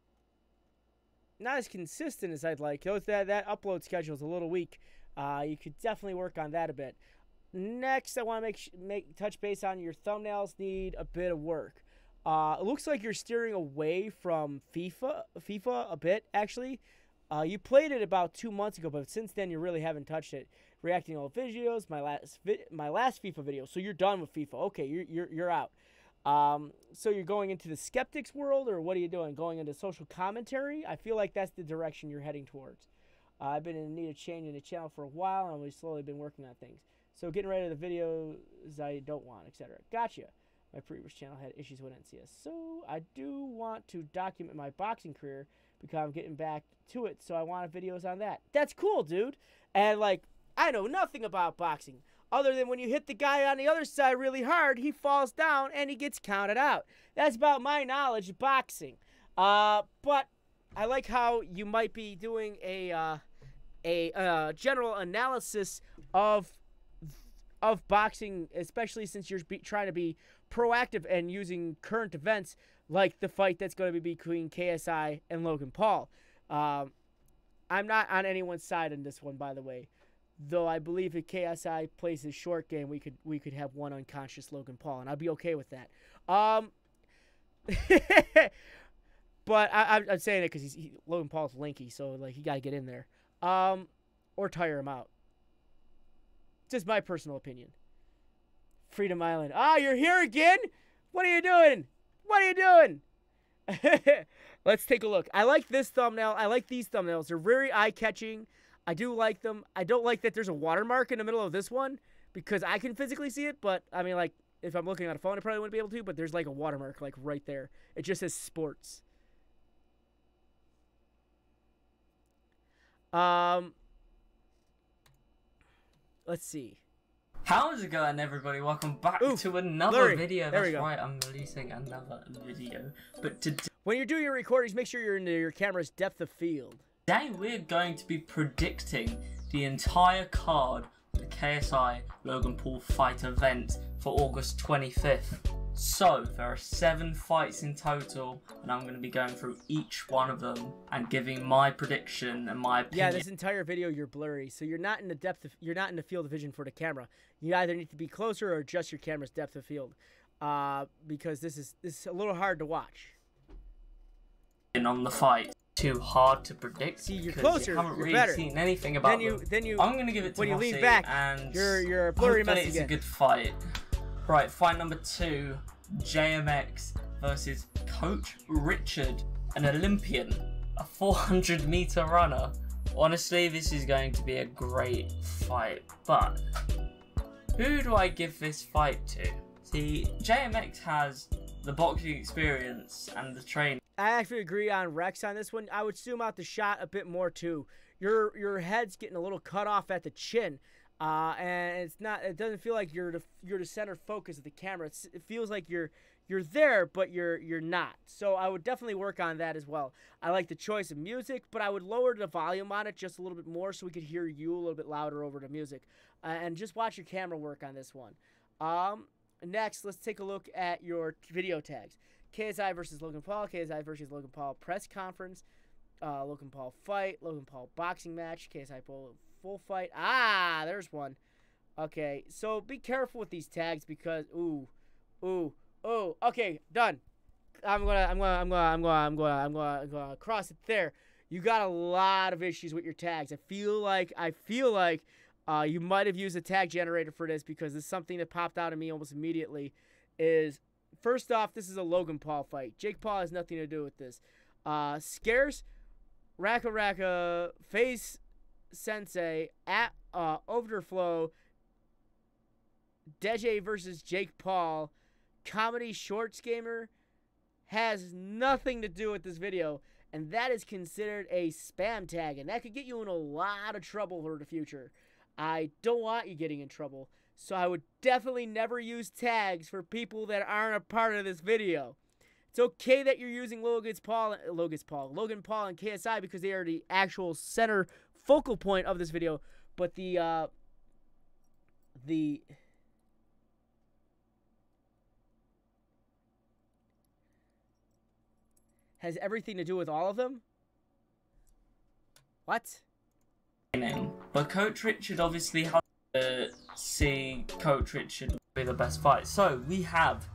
Not as consistent as I'd like. That upload schedule is a little weak. You could definitely work on that a bit. Next, I want to touch base on your thumbnails. Need a bit of work. It looks like you're steering away from FIFA a bit, actually. You played it about 2 months ago, but since then you really haven't touched it. Reacting to old videos, my last FIFA video. So you're done with FIFA. Okay, you're out. So you're going into the skeptics world, or what are you doing? Going into social commentary? I feel like that's the direction you're heading towards. I've been in need of changing the channel for a while, and we've slowly been working on things. So getting rid of the videos I don't want, etc. Gotcha. My previous channel had issues with NCS. So I do want to document my boxing career because I'm getting back to it. So I want videos on that. That's cool, dude. And like, I know nothing about boxing other than when you hit the guy on the other side really hard, he falls down and he gets counted out. That's about my knowledge of boxing. But I like how you might be doing a general analysis of boxing, especially since you're trying to be proactive and using current events like the fight that's going to be between KSI and Logan Paul. I'm not on anyone's side in this one, by the way. Though I believe if KSI plays his short game, we could have one unconscious Logan Paul, and I'd be okay with that. But I'm saying it because Logan Paul's lanky, so like he got to get in there, or tire him out. Just my personal opinion. Freedom Island. You're here again? What are you doing? What are you doing? Let's take a look. I like this thumbnail. I like these thumbnails. They're very eye-catching. I do like them. I don't like that there's a watermark in the middle of this one because I can physically see it, but I mean, like, if I'm looking on a phone, I probably wouldn't be able to, but there's like a watermark, like, right there. It just says sports. Let's see. How is it going, everybody? Welcome back to another video. That's right, I'm releasing another video. But when you're doing your recordings, make sure you're into your camera's depth of field. Today we're going to be predicting the entire card of the KSI Logan Paul fight event for August 25th. So, there are 7 fights in total, and I'm going to be going through each one of them and giving my prediction and my opinion. Yeah, this entire video you're blurry, so you're not in the field of vision for the camera. You either need to be closer or adjust your camera's depth of field, because this is a little hard to watch. On the fight, too hard to predict. See, you're closer. You haven't you're really better. Seen anything about then you. I'm going to give it to when you Rossi, lean back, and you're blurry mess again. It's a good fight. Right, fight number 2, JMX versus Coach Richard, an Olympian, a 400-meter runner. Honestly, this is going to be a great fight, but who do I give this fight to? See, JMX has the boxing experience and the training. I actually agree on Rex on this one. I would zoom out the shot a bit more too. Your head's getting a little cut off at the chin. And it's not. It doesn't feel like you're the center focus of the camera. It feels like you're there, but you're not. So I would definitely work on that as well. I like the choice of music, but I would lower the volume on it just a little bit more so we could hear you a little bit louder over the music. And just watch your camera work on this one. Next, let's take a look at your video tags. KSI versus Logan Paul. KSI versus Logan Paul press conference. Logan Paul fight. Logan Paul boxing match. KSI full fight. There's one. Okay, so be careful with these tags because okay, done. I'm gonna cross it there. You got a lot of issues with your tags. I feel like you might have used a tag generator for this because it's something that popped out of me almost immediately. Is first off, this is a Logan Paul fight. Jake Paul has nothing to do with this. Scarce, Raka, Face Sensei, at Overflow, Deje versus Jake Paul, Comedy Shorts Gamer has nothing to do with this video, and that is considered a spam tag, and that could get you in a lot of trouble for the future. I don't want you getting in trouble, so I would definitely never use tags for people that aren't a part of this video. It's okay that you're using Logan Paul and KSI because they are the actual center focal point of this video, but the has everything to do with all of them? What? But Coach Richard obviously has to see Coach Richard be the best fight. So we have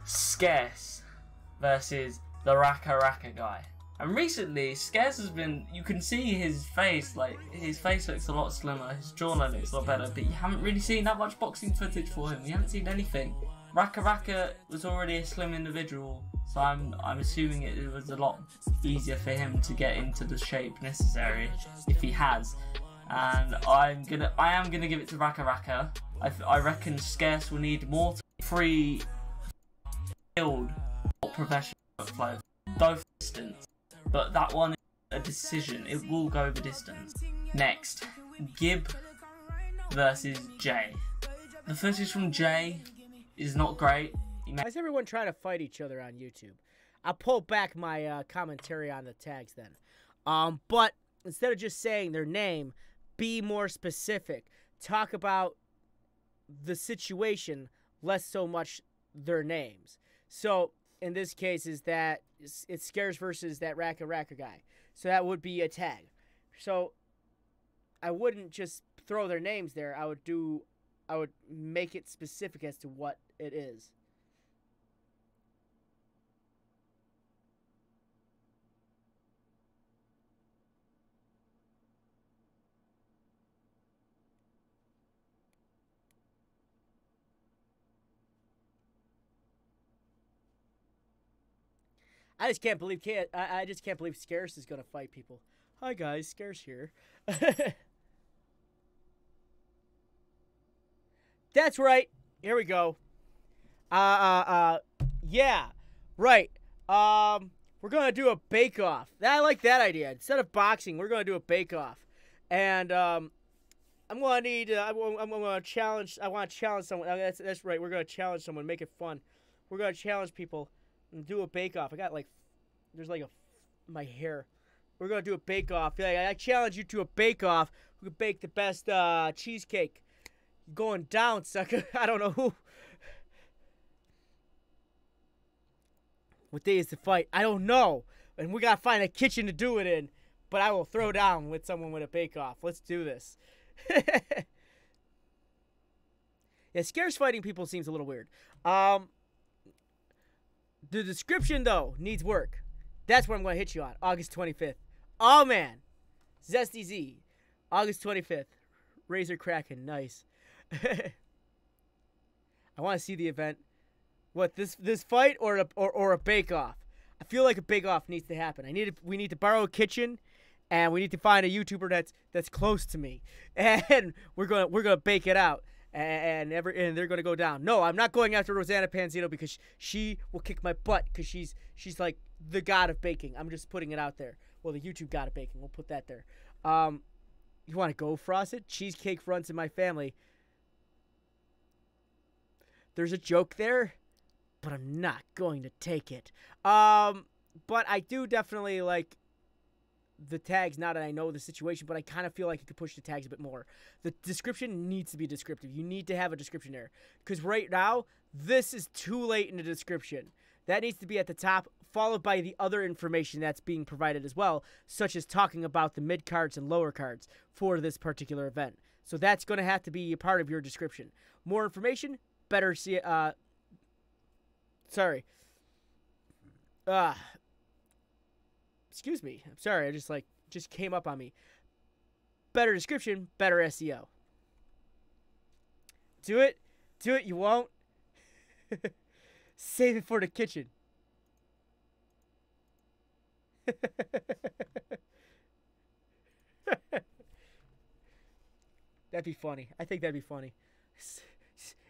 Scarce versus the Raka Raka guy. And recently, Scarce has been, you can see his face, like, his face looks a lot slimmer, his jawline looks a lot better, but you haven't really seen that much boxing footage for him. You haven't seen anything. Raka Raka was already a slim individual, so I'm assuming it was a lot easier for him to get into the shape necessary, if he has. And I am gonna give it to Raka Raka. I reckon Scarce will need more free field professional workflow, both distance. But that one is a decision. It will go the distance. Next, Gib versus Jay. The footage from Jay is not great. Why is everyone trying to fight each other on YouTube? I'll pull back my commentary on the tags then. But instead of just saying their name, be more specific. Talk about the situation, less so much their names. So in this case is that it's Scarce versus that Raka Raka guy. So that would be a tag. So I wouldn't just throw their names there. I would make it specific as to what it is. I just can't believe Scarce is gonna fight people. Hi guys, Scarce here. That's right. Here we go. Yeah, right. We're gonna do a bake-off. I like that idea. Instead of boxing, we're gonna do a bake-off, and I'm gonna need. I'm gonna challenge. I want to challenge someone. That's right. We're gonna challenge someone. Make it fun. We're gonna challenge people and do a bake-off. I got like, there's like my hair. We're gonna do a bake-off. I challenge you to a bake-off. Who can bake the best cheesecake? Going down, sucker. I don't know who. What day is the fight? I don't know. And we gotta find a kitchen to do it in. But I will throw down with someone with a bake-off. Let's do this. Yeah, Scarce fighting people seems a little weird. The description, though, needs work. That's what I'm going to hit you on. August 25th. Oh, man. Zesty Z. August 25th. Razor Kraken. Nice. I want to see the event. What, this fight or a bake-off? I feel like a bake-off needs to happen. We need to borrow a kitchen, and we need to find a YouTuber that's close to me. And we're gonna bake it out. And they're gonna go down. No, I'm not going after Rosanna Panzino because she will kick my butt because she's like the god of baking. I'm just putting it out there. Well, the YouTube god of baking. We'll put that there. You want to go, Frosted? Cheesecake runs in my family. There's a joke there, but I'm not going to take it. But I do definitely like the tags now that I know the situation, but I kind of feel like you could push the tags a bit more. The description needs to be descriptive. You need to have a description there. Because right now, this is too late in the description. That needs to be at the top, followed by the other information that's being provided as well, such as talking about the mid cards and lower cards for this particular event. So that's going to have to be a part of your description. More information, better see excuse me. I'm sorry. I just came up on me. Better description, better SEO. Do it. Do it. You won't. Save it for the kitchen. That'd be funny. I think that'd be funny.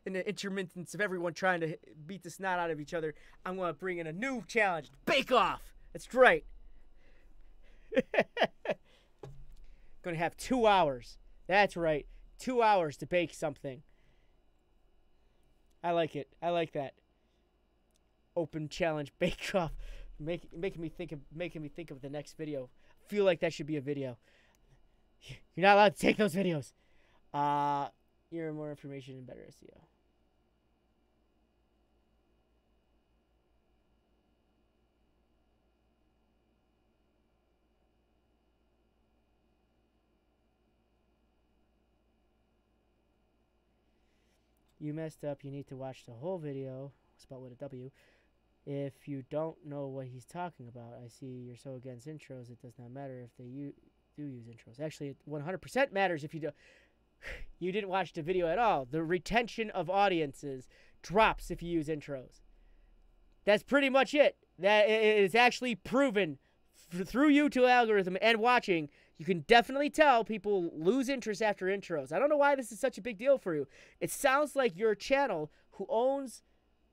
In the intermittence of everyone trying to beat the snot out of each other, I'm going to bring in a new challenge. Bake Off. That's right. Gonna have 2 hours. That's right. 2 hours to bake something. I like it. I like that. Open challenge bake off. Making me think of the next video. Feel like that should be a video. You're not allowed to take those videos. Here are more information and better SEO. You messed up. You need to watch the whole video. Spelled with a W. If you don't know what he's talking about, I see you're so against intros. It does not matter if they do use intros. Actually, it 100% matters if you do. You didn't watch the video at all. The retention of audiences drops if you use intros. That's pretty much it. That is actually proven through YouTube algorithm and watching. You can definitely tell people lose interest after intros. I don't know why this is such a big deal for you. It sounds like your channel who owns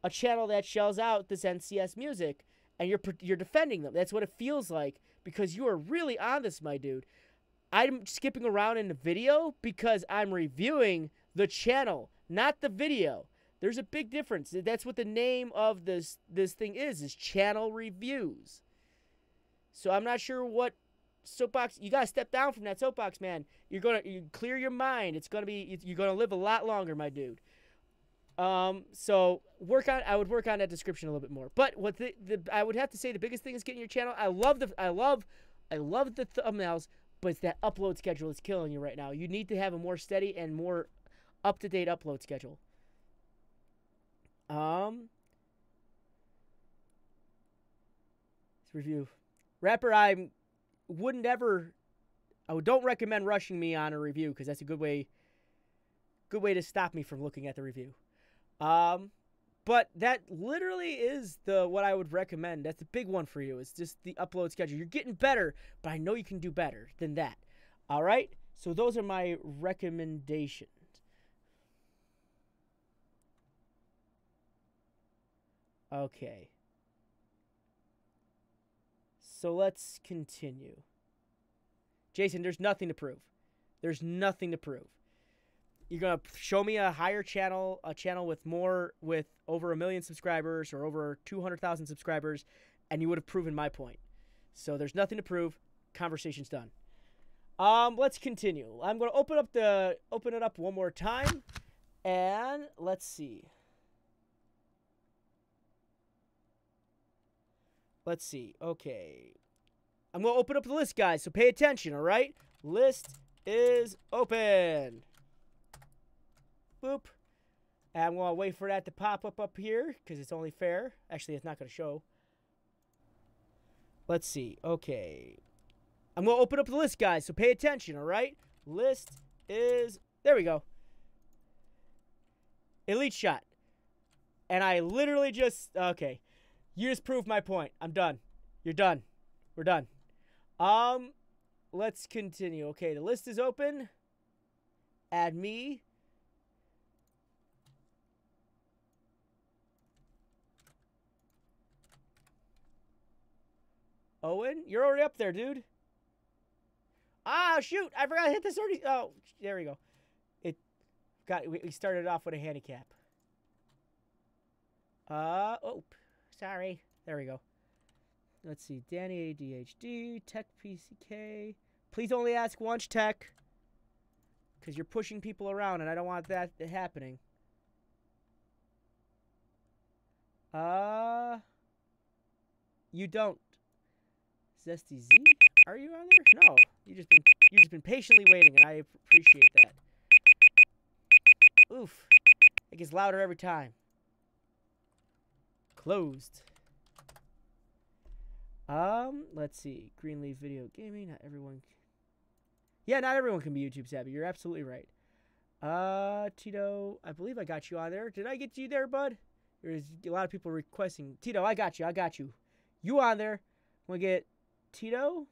a channel that shells out this NCS music, and you're defending them. That's what it feels like, because you are really on this, my dude. I'm skipping around in the video because I'm reviewing the channel, not the video. There's a big difference. That's what the name of this thing is channel reviews. So I'm not sure what soapbox. You gotta step down from that soapbox, man. You clear your mind. You're gonna live a lot longer, my dude. So I would work on that description a little bit more. But what I would have to say the biggest thing is getting your channel. I love the thumbnails, but it's that upload schedule that's killing you right now. You need to have a more steady and more up-to-date upload schedule. Let's review. Rapper, I don't recommend rushing me on a review, because that's a good way to stop me from looking at the review. But that literally is what I would recommend. That's a big one for you. It's just the upload schedule. You're getting better, but I know you can do better than that. All right? So those are my recommendations. Okay. So let's continue. Jason, there's nothing to prove. There's nothing to prove. You're going to show me a higher channel, a channel with over 1 million subscribers or over 200,000 subscribers, and you would have proven my point. So there's nothing to prove. Conversation's done. Let's continue. I'm going to open it up one more time, and let's see. Let's see. Okay. I'm going to open up the list, guys, so pay attention, all right? List is open. Boop. And I'm going to wait for that to pop up here, because it's only fair. Actually, it's not going to show. Let's see. Okay. I'm going to open up the list, guys, so pay attention, all right? List is... There we go. Elite Shot. And I literally just... Okay. You just proved my point. I'm done. You're done. We're done. Let's continue. Okay, the list is open. Add me. Owen, you're already up there, dude. Ah, shoot. I forgot to hit this already. Oh, there we go. We started off with a handicap. Oh, sorry. There we go. Let's see. Danny ADHD, Tech PCK. Please only ask once, Tech. Because you're pushing people around, and I don't want that happening. You don't. Zesty Z? Are you on there? No. You've just been patiently waiting, and I appreciate that. Oof. It gets louder every time. Closed. Let's see. Greenleaf Video Gaming. Not everyone. Yeah, not everyone can be YouTube savvy. You're absolutely right. Tito, I believe I got you on there. Did I get you there, bud? There's a lot of people requesting. Tito, I got you. I got you. You on there. I'm going to get Tito.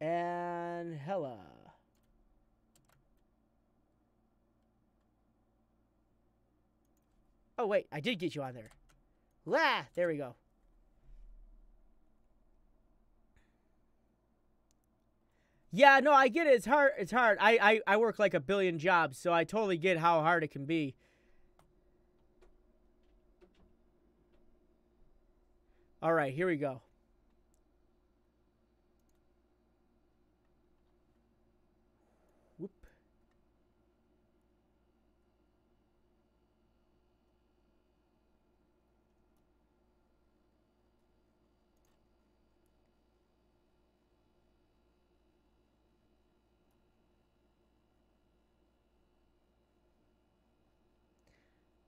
And Hella. Oh, wait. I did get you on there. La! There we go. Yeah, no, I get it. It's hard. It's hard. I work like a billion jobs, so I totally get how hard it can be. All right, here we go. Whoop.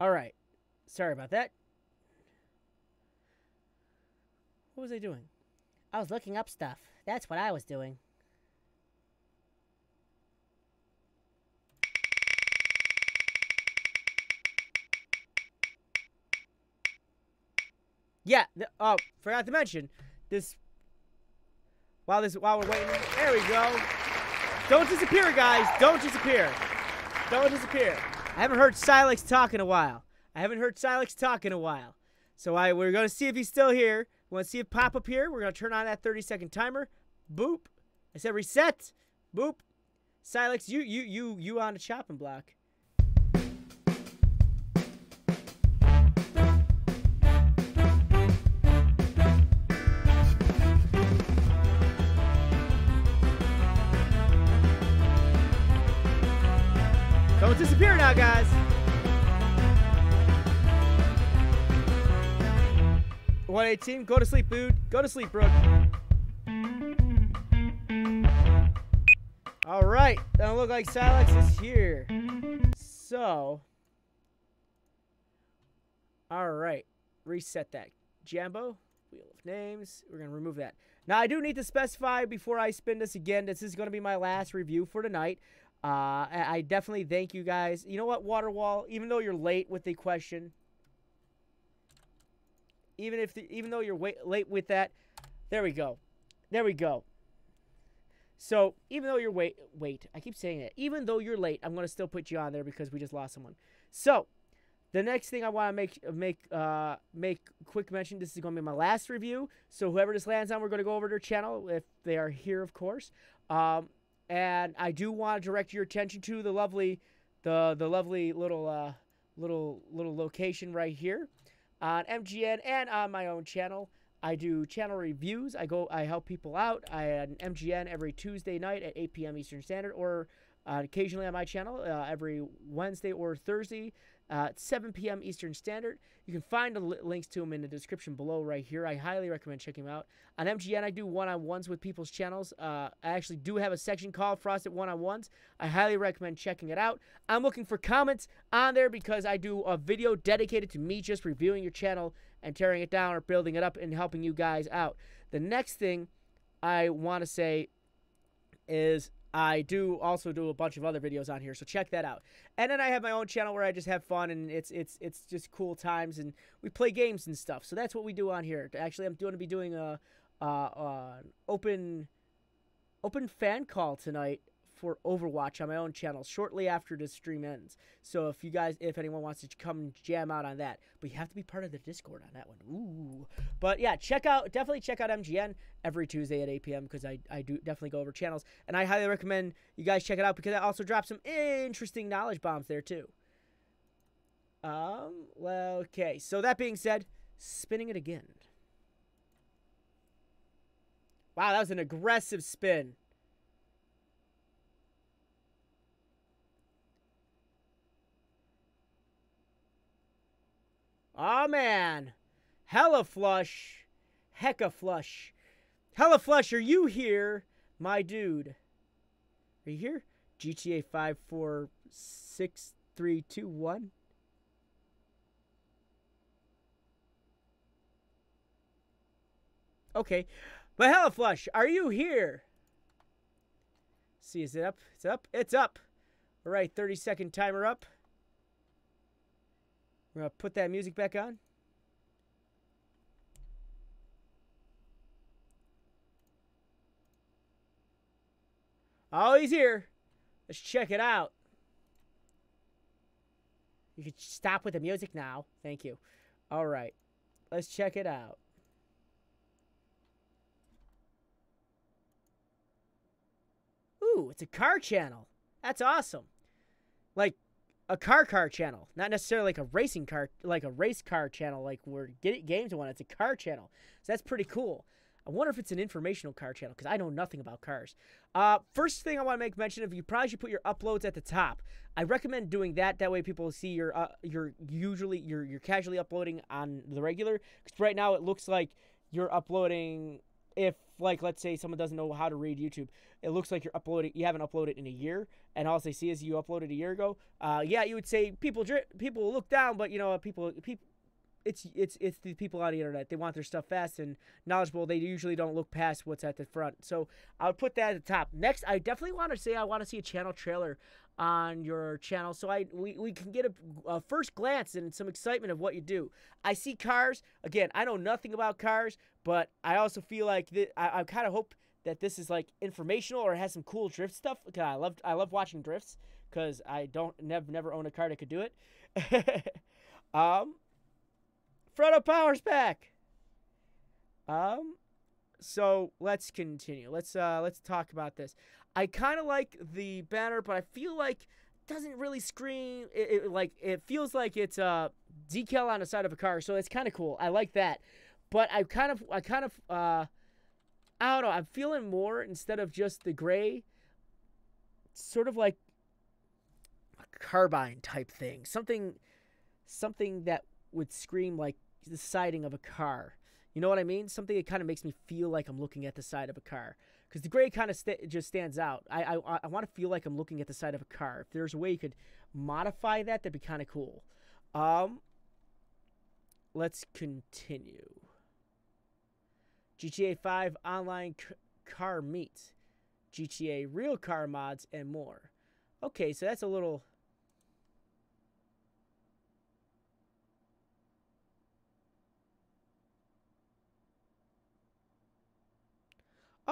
All right. Sorry about that. What was I doing? I was looking up stuff. That's what I was doing. Yeah. Oh, forgot to mention this. While we're waiting, there we go. Don't disappear, guys. Don't disappear. Don't disappear. I haven't heard Silex talk in a while. So we're gonna see if he's still here. We want to see it pop up here. We're gonna turn on that 30-second timer. Boop. I said reset. Boop. Silex, you on the chopping block. Don't disappear now, guys. $118. Go to sleep, dude. Go to sleep, Brooke. All right. Doesn't look like Silex is here. So. All right. Reset that. Jambo. Wheel of names. We're going to remove that. Now, I do need to specify before I spin this again. This is going to be my last review for tonight. I definitely thank you guys. You know what, Waterwall? Even though you're late with the question, even though you're late with that, there we go. So even though you're wait, I keep saying it. Even though you're late, I'm gonna still put you on there because we just lost someone. So the next thing I want to make quick mention. This is gonna be my last review. So whoever this lands on, we're gonna go over their channel if they are here, of course. And I do want to direct your attention to the lovely little location right here on MGN and on my own channel. I do channel reviews. I help people out. I on MGN every Tuesday night at 8 p.m. Eastern Standard, or occasionally on my channel every Wednesday or Thursday at 7 p.m. Eastern Standard. You can find the links to them in the description below right here. I highly recommend checking them out. On MGN, I do one-on-ones with people's channels. I actually do have a section called Frosted One-on-Ones. I highly recommend checking it out. I'm looking for comments on there because I do a video dedicated to me just reviewing your channel and tearing it down or building it up and helping you guys out. The next thing I want to say is I do also do a bunch of other videos on here, so check that out. And then I have my own channel where I just have fun, and it's just cool times, and we play games and stuff. So that's what we do on here. Actually, I'm going to be doing a open fan call tonight for Overwatch on my own channel shortly after the stream ends. So if anyone wants to come jam out on that, but you have to be part of the Discord on that one. Ooh. But yeah, definitely check out MGN every Tuesday at 8 p.m. because I do definitely go over channels, and I highly recommend you guys check it out because I also drop some interesting knowledge bombs there too. Well, okay. So that being said, spinning it again. Wow, that was an aggressive spin. Oh, man. Hella flush. Hecka flush. Hella flush, are you here, my dude? Are you here? GTA 5, 4, 6, 3, 2, 1. Okay. But hella flush, are you here? See, is it up? It's up. It's up. All right, 30-second timer up. We're going to put that music back on. Oh, he's here. Let's check it out. You can stop with the music now. Thank you. All right. Let's check it out. Ooh, it's a car channel. That's awesome. Like a car channel, not necessarily like a racing car, like a race car channel, like we're games one. It's a car channel, so that's pretty cool. I wonder if it's an informational car channel because I know nothing about cars. First thing I want to make mention of, you probably should put your uploads at the top. I recommend doing that. That way people see you're casually uploading on the regular. Because right now it looks like you're uploading. If like, let's say someone doesn't know how to read YouTube, it looks like you haven't uploaded in a year, and all they see is you uploaded a year ago. Yeah, you would say people look down, but people. It's the people on the internet. They want their stuff fast and knowledgeable. They usually don't look past what's at the front. So I would put that at the top. Next, I definitely want to say I want to see a channel trailer on your channel, so we can get a first glance and some excitement of what you do. I see cars. Again, I know nothing about cars, but I also feel like I kind of hope that this is like informational or has some cool drift stuff. Cause I love watching drifts because I never own a car that could do it. Frodo Powers back. So let's continue. Let's talk about this. I kind of like the banner, but I feel like it doesn't really scream. It feels like it's a decal on the side of a car, so it's kind of cool. I like that. But I don't know. I'm feeling more instead of just the gray, sort of like a carbine type thing. Something that would scream like the siding of a car. You know what I mean? Something that kind of makes me feel like I'm looking at the side of a car. Because the gray kind of just stands out. I want to feel like I'm looking at the side of a car. If there's a way you could modify that, that'd be kind of cool. Let's continue. GTA 5 online car meets. GTA real car mods and more. Okay, so that's a little...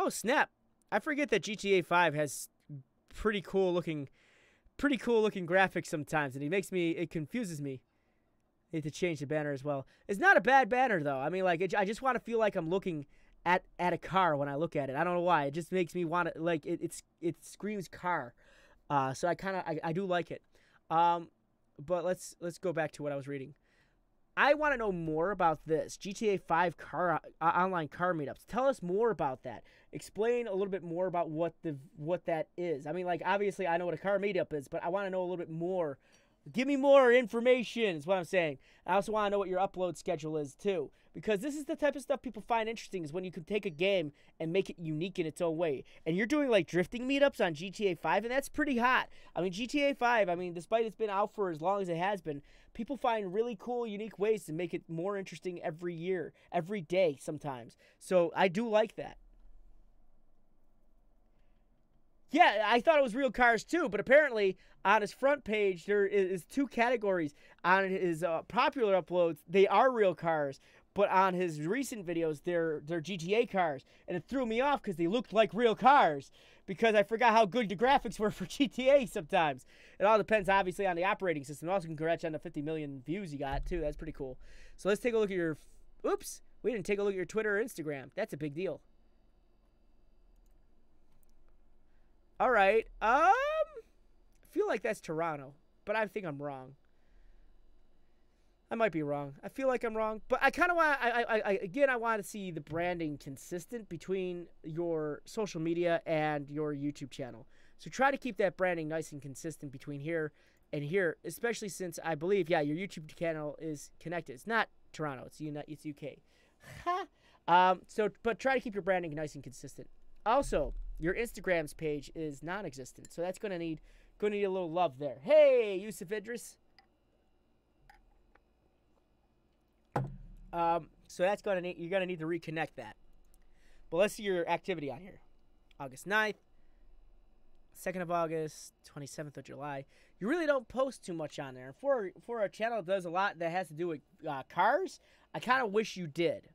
Oh, snap. I forget that GTA 5 has pretty cool looking graphics sometimes, and it confuses me. I need to change the banner as well. It's not a bad banner though. I mean, like, I just want to feel like I'm looking at a car when I look at it. I don't know why. It just makes me want to, like, it screams car. So I do like it. But let's go back to what I was reading. I want to know more about this GTA 5 online car meetups. Tell us more about that. Explain a little bit more about what that is. I mean, like, obviously I know what a car meetup is, but I want to know a little bit more. Give me more information is what I'm saying. I also want to know what your upload schedule is too, because this is the type of stuff people find interesting, is when you can take a game and make it unique in its own way. And you're doing like drifting meetups on GTA 5, and that's pretty hot. I mean, GTA 5, I mean, despite it's been out for as long as it has been, people find really cool, unique ways to make it more interesting every year, every day sometimes. So I do like that. Yeah, I thought it was real cars too, but apparently on his front page there is two categories. On his popular uploads, they are real cars, but on his recent videos, they're GTA cars, and it threw me off because they looked like real cars, because I forgot how good the graphics were for GTA sometimes. It all depends, obviously, on the operating system. Also, congrats on the 50 million views you got, too. That's pretty cool. So let's take a look at your... Oops! We didn't take a look at your Twitter or Instagram. That's a big deal. All right. I feel like that's Toronto, but I think I'm wrong. I might be wrong. I feel like I'm wrong, but I kind of want. I want to see the branding consistent between your social media and your YouTube channel. So try to keep that branding nice and consistent between here and here, especially since I believe, yeah, your YouTube channel is connected. It's not Toronto. It's UK. But try to keep your branding nice and consistent. Also, your Instagram's page is non-existent, so that's gonna need a little love there. Hey, Yusuf Idris. So that's you're gonna need to reconnect that. But let's see your activity on here. August 9th, 2nd of August, 27th of July. You really don't post too much on there. For a channel that does a lot that has to do with cars, I kind of wish you did.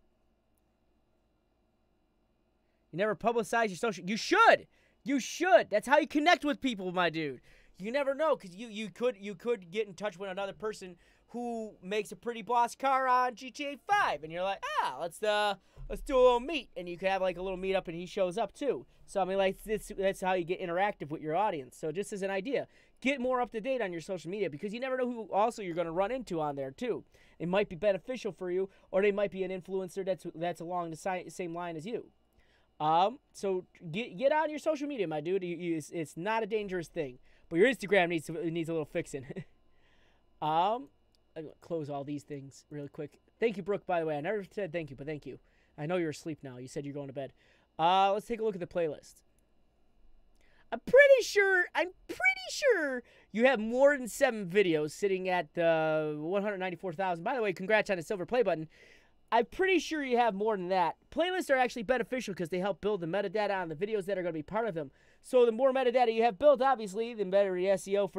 You never publicize your social... You should! You should! That's how you connect with people, my dude. You never know, because you could get in touch with another person who makes a pretty boss car on GTA 5, and you're like, let's do a little meet, and you could have like a little meetup, and he shows up too. So I mean, like, that's how you get interactive with your audience. So just as an idea, get more up to date on your social media, because you never know who also you're going to run into on there too. It might be beneficial for you, or they might be an influencer that's along the same line as you. So get on your social media, my dude. It's not a dangerous thing, but your Instagram needs a little fixing. I'm gonna close all these things really quick. Thank you, Brooke, by the way. I never said thank you, but thank you. I know you're asleep now. You said you're going to bed. Let's take a look at the playlist. I'm pretty sure you have more than 7 videos sitting at 194,000. By the way, congrats on the silver play button. I'm pretty sure you have more than that. Playlists are actually beneficial because they help build the metadata on the videos that are going to be part of them. So the more metadata you have built, obviously, the better the SEO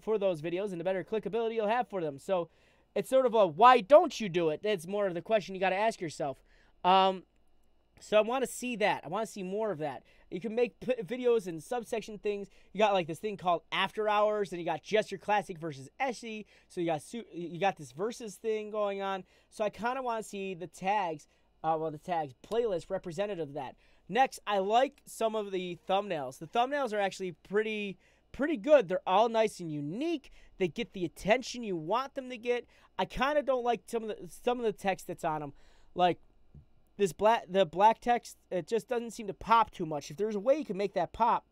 for those videos and the better clickability you'll have for them. So it's sort of a why don't you do it? That's more of the question you got to ask yourself. So I want to see that. I want to see more of that. You can make videos and subsection things. You got like this thing called After Hours, and you got Just Your Classic versus Essie. So you got this versus thing going on. So I kind of want to see the tags, playlist representative of that. Next, I like some of the thumbnails. The thumbnails are actually pretty good. They're all nice and unique. They get the attention you want them to get. I kind of don't like some of the text that's on them, like the black text. It just doesn't seem to pop too much. If there's a way you can make that pop,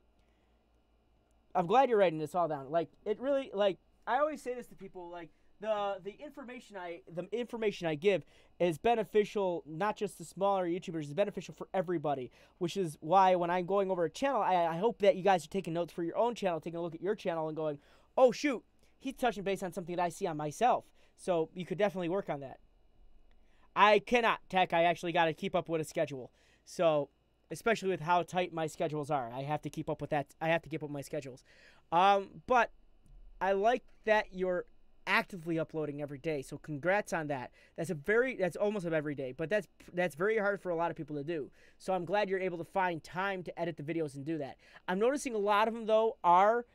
I'm glad you're writing this all down. Like it really, like I always say this to people, like the information I give is beneficial not just to smaller YouTubers, it's beneficial for everybody, which is why when I'm going over a channel, I hope that you guys are taking notes for your own channel, taking a look at your channel and going, oh shoot, he's touching base on something that I see on myself. So you could definitely work on that. I cannot, Tech. I actually got to keep up with a schedule. So, especially with how tight my schedules are, I have to keep up with that. I have to keep up with my schedules. But I like that you're actively uploading every day. So, congrats on that. That's almost of every day, but that's very hard for a lot of people to do. So, I'm glad you're able to find time to edit the videos and do that. I'm noticing a lot of them though are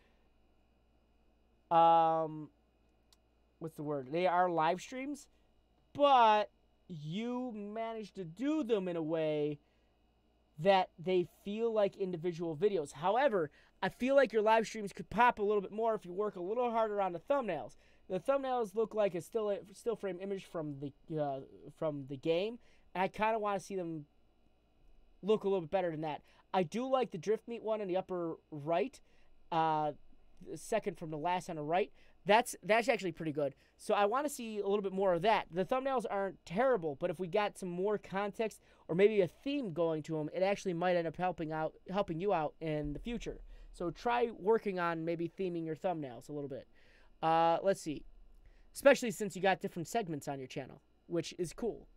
what's the word? They are live streams, but you managed to do them in a way that they feel like individual videos. However, I feel like your live streams could pop a little bit more if you work a little harder on the thumbnails. The thumbnails look like a still frame image from the game, and I kind of want to see them look a little bit better than that. I do like the drift meat one in the upper right, second from the last on the right. That's actually pretty good. So I want to see a little bit more of that. The thumbnails aren't terrible, but if we got some more context or maybe a theme going to them, it actually might end up helping you out in the future. So try working on maybe theming your thumbnails a little bit. Let's see. Especially since you got different segments on your channel, which is cool.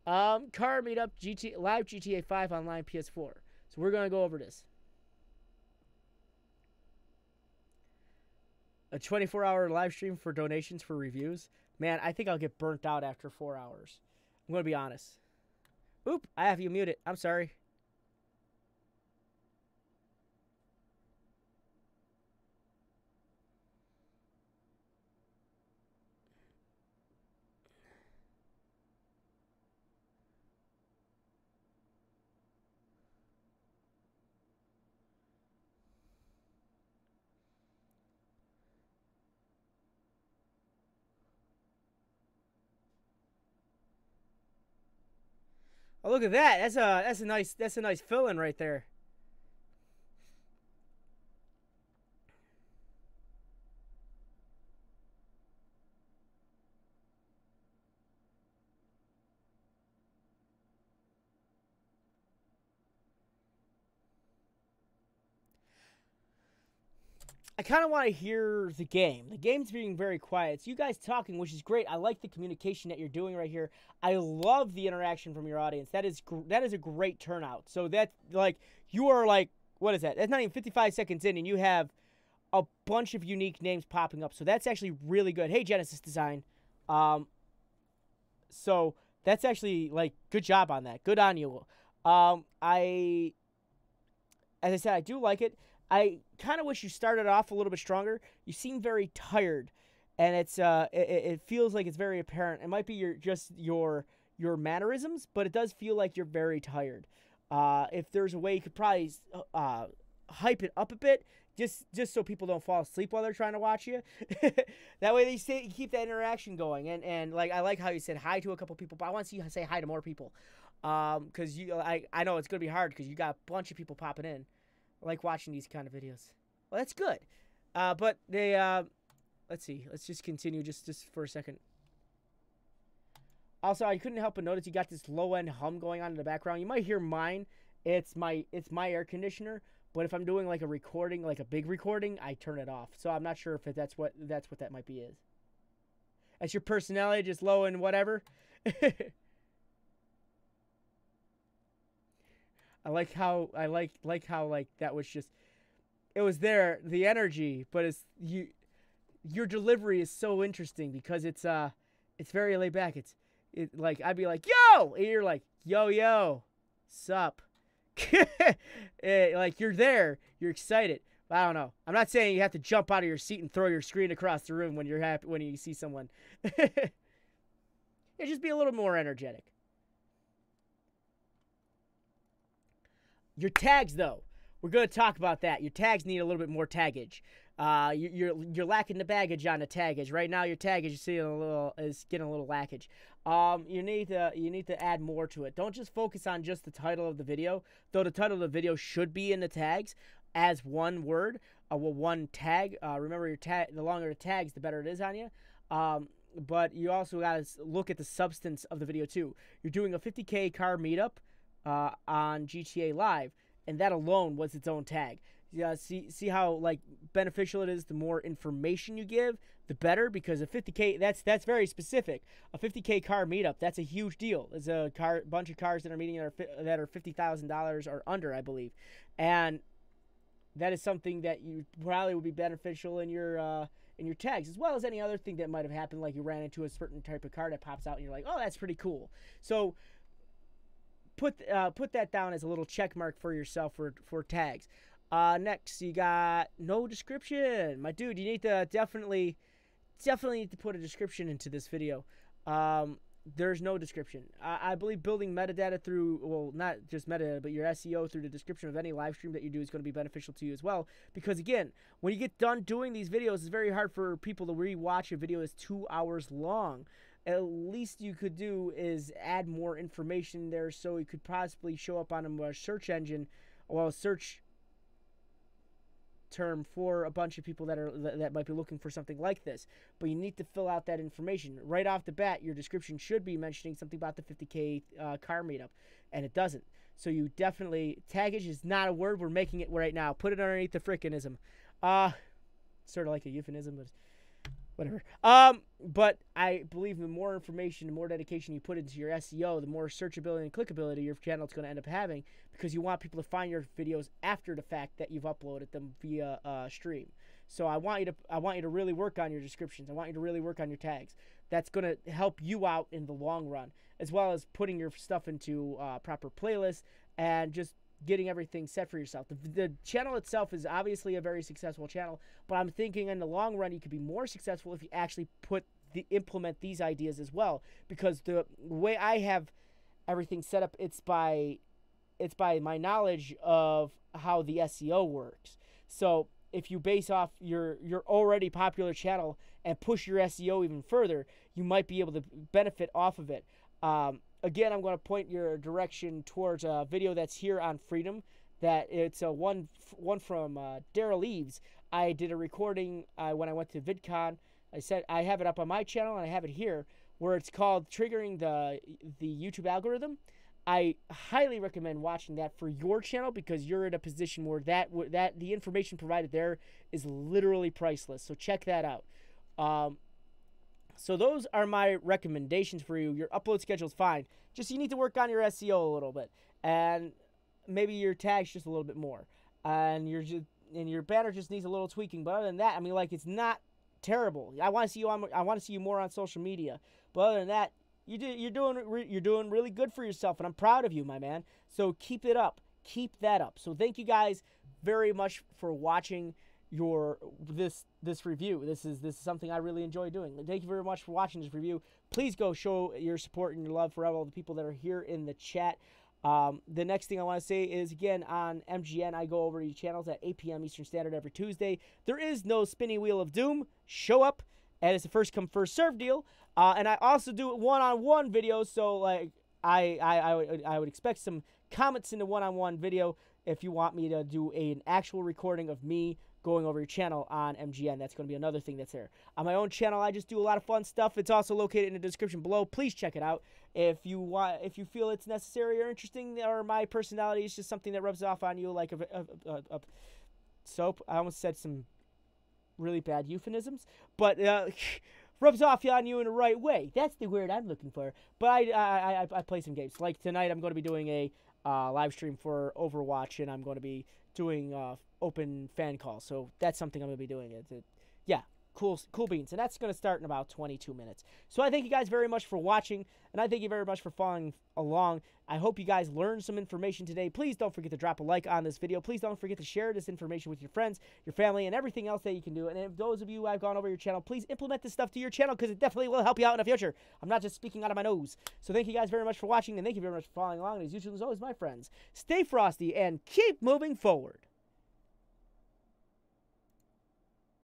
Car Meetup live GTA 5 online PS4. So we're going to go over this. A 24-hour live stream for donations for reviews? Man, I think I'll get burnt out after 4 hours. I'm going to be honest. Oop, I have you muted. I'm sorry. Oh, look at that. That's a nice fill-in right there. I kind of want to hear the game. The game's being very quiet. It's you guys talking, which is great. I like the communication that you're doing right here. I love the interaction from your audience. That is a great turnout. So that, like, you are like, what is that? That's not even 55 seconds in, and you have a bunch of unique names popping up. So that's actually really good. Hey, Genesis Design. So that's actually, like, good job on that. Good on you. As I said, I do like it. I kind of wish you started off a little bit stronger. You seem very tired, and it feels like it's very apparent. It might be your mannerisms, but it does feel like you're very tired. If there's a way you could probably hype it up a bit, just so people don't fall asleep while they're trying to watch you. That way you keep that interaction going. And like I like how you said hi to a couple people, but I want to see you say hi to more people. Because I know it's gonna be hard because you got a bunch of people popping in. I like watching these kind of videos. Well, that's good. But they, let's see. Let's just continue just for a second. Also, I couldn't help but notice you got this low-end hum going on in the background. You might hear mine it's my air conditioner. But if I'm doing like a recording, like a big recording, I turn it off. So I'm not sure if that's what that might be is. That's your personality, just low and whatever. I like how that was just, it was there, the energy, but your delivery is so interesting because it's very laid back. It's like I'd be like, yo, and you're like, yo, sup. Like you're there, you're excited. I don't know. I'm not saying you have to jump out of your seat and throw your screen across the room when you're happy when you see someone. Just be a little more energetic. Your tags, though, we're going to talk about that. Your tags need a little bit more taggage. You're lacking the baggage on the taggage right now. Your taggage is getting a little lackage. You need to add more to it. Don't just focus on just the title of the video, though the title of the video should be in the tags as one word, one tag. Remember, your tag. The longer the tags, the better it is on you. But you also got to look at the substance of the video too. You're doing a 50K car meetup on GTA Live, and that alone was its own tag. Yeah, see how like beneficial it is. The more information you give, the better, because a 50K, that's very specific. A 50K car meetup, that's a huge deal. There's a bunch of cars that are meeting that are $50,000 or under, I believe, and that is something that you probably would be beneficial in your tags, as well as any other thing that might have happened, like you ran into a certain type of car that pops out and you're like, oh, that's pretty cool. So put that down as a little check mark for yourself for tags. Next, you got no description. My dude, you need to definitely need to put a description into this video. There's no description. I believe building metadata through, well, not just metadata, but your SEO through the description of any live stream that you do is going to be beneficial to you as well. Because again, when you get done doing these videos, it's very hard for people to re-watch a video that's 2 hours long. At least you could do is add more information there, so it could possibly show up on a search engine, or a search term for a bunch of people that might be looking for something like this. But you need to fill out that information right off the bat. Your description should be mentioning something about the 50K car meetup, and it doesn't. So you definitely, taggage is not a word. We're making it right now. Put it underneath the frickinism. Sort of like a euphemism, but whatever. But I believe the more information, the more dedication you put into your SEO, the more searchability and clickability your channel is going to end up having, because you want people to find your videos after the fact that you've uploaded them via stream. So I want you to really work on your descriptions. I want you to really work on your tags. That's going to help you out in the long run, as well as putting your stuff into proper playlists and just getting everything set for yourself. The channel itself is obviously a very successful channel, but I'm thinking in the long run you could be more successful if you actually implement these ideas as well, because the way I have everything set up, it's by my knowledge of how the SEO works. So if you base off your already popular channel and push your SEO even further, you might be able to benefit off of it. Again, I'm going to point your direction towards a video that's here on Freedom. That it's a one from Daryl Eves. I did a recording when I went to VidCon. I said I have it up on my channel and I have it here, where it's called Triggering the YouTube Algorithm. I highly recommend watching that for your channel, because you're in a position where that the information provided there is literally priceless. So check that out. So those are my recommendations for you. Your upload schedule is fine. Just you need to work on your SEO a little bit, and maybe your tags just a little bit more, and your banner just needs a little tweaking. But other than that, I mean, like, it's not terrible. I want to see you more on social media. But other than that, you're doing really good for yourself, and I'm proud of you, my man. So keep it up. Keep that up. So thank you guys very much for watching this review. This is something I really enjoy doing. Thank you very much for watching this review. Please go show your support and your love for all the people that are here in the chat. The next thing I want to say is, again, on MGN, I go over to your channels at 8 p.m. Eastern Standard every Tuesday. There is no spinning wheel of doom. Show up, and it's a first come first serve deal. And I also do one-on-one videos, so like I would expect some comments in the one-on-one video if you want me to do an actual recording of me going over your channel on MGN. That's going to be another thing that's there. On my own channel, I just do a lot of fun stuff. It's also located in the description below. Please check it out. If you feel it's necessary or interesting, or my personality is just something that rubs off on you like a soap. I almost said some really bad euphemisms, but rubs off on you in the right way. That's the word I'm looking for. But I play some games. Like tonight, I'm going to be doing a live stream for Overwatch, and I'm going to be doing open fan calls. So that's something I'm going to be doing. Yeah, cool beans. And that's going to start in about 22 minutes. So I thank you guys very much for watching, and I thank you very much for following along. I hope you guys learned some information today. Please don't forget to drop a like on this video. Please don't forget to share this information with your friends, your family, and everything else that you can do. And if those of you who have gone over your channel, please implement this stuff to your channel, because it definitely will help you out in the future. I'm not just speaking out of my nose. So thank you guys very much for watching, and thank you very much for following along. And as usual, as always, my friends, stay frosty and keep moving forward.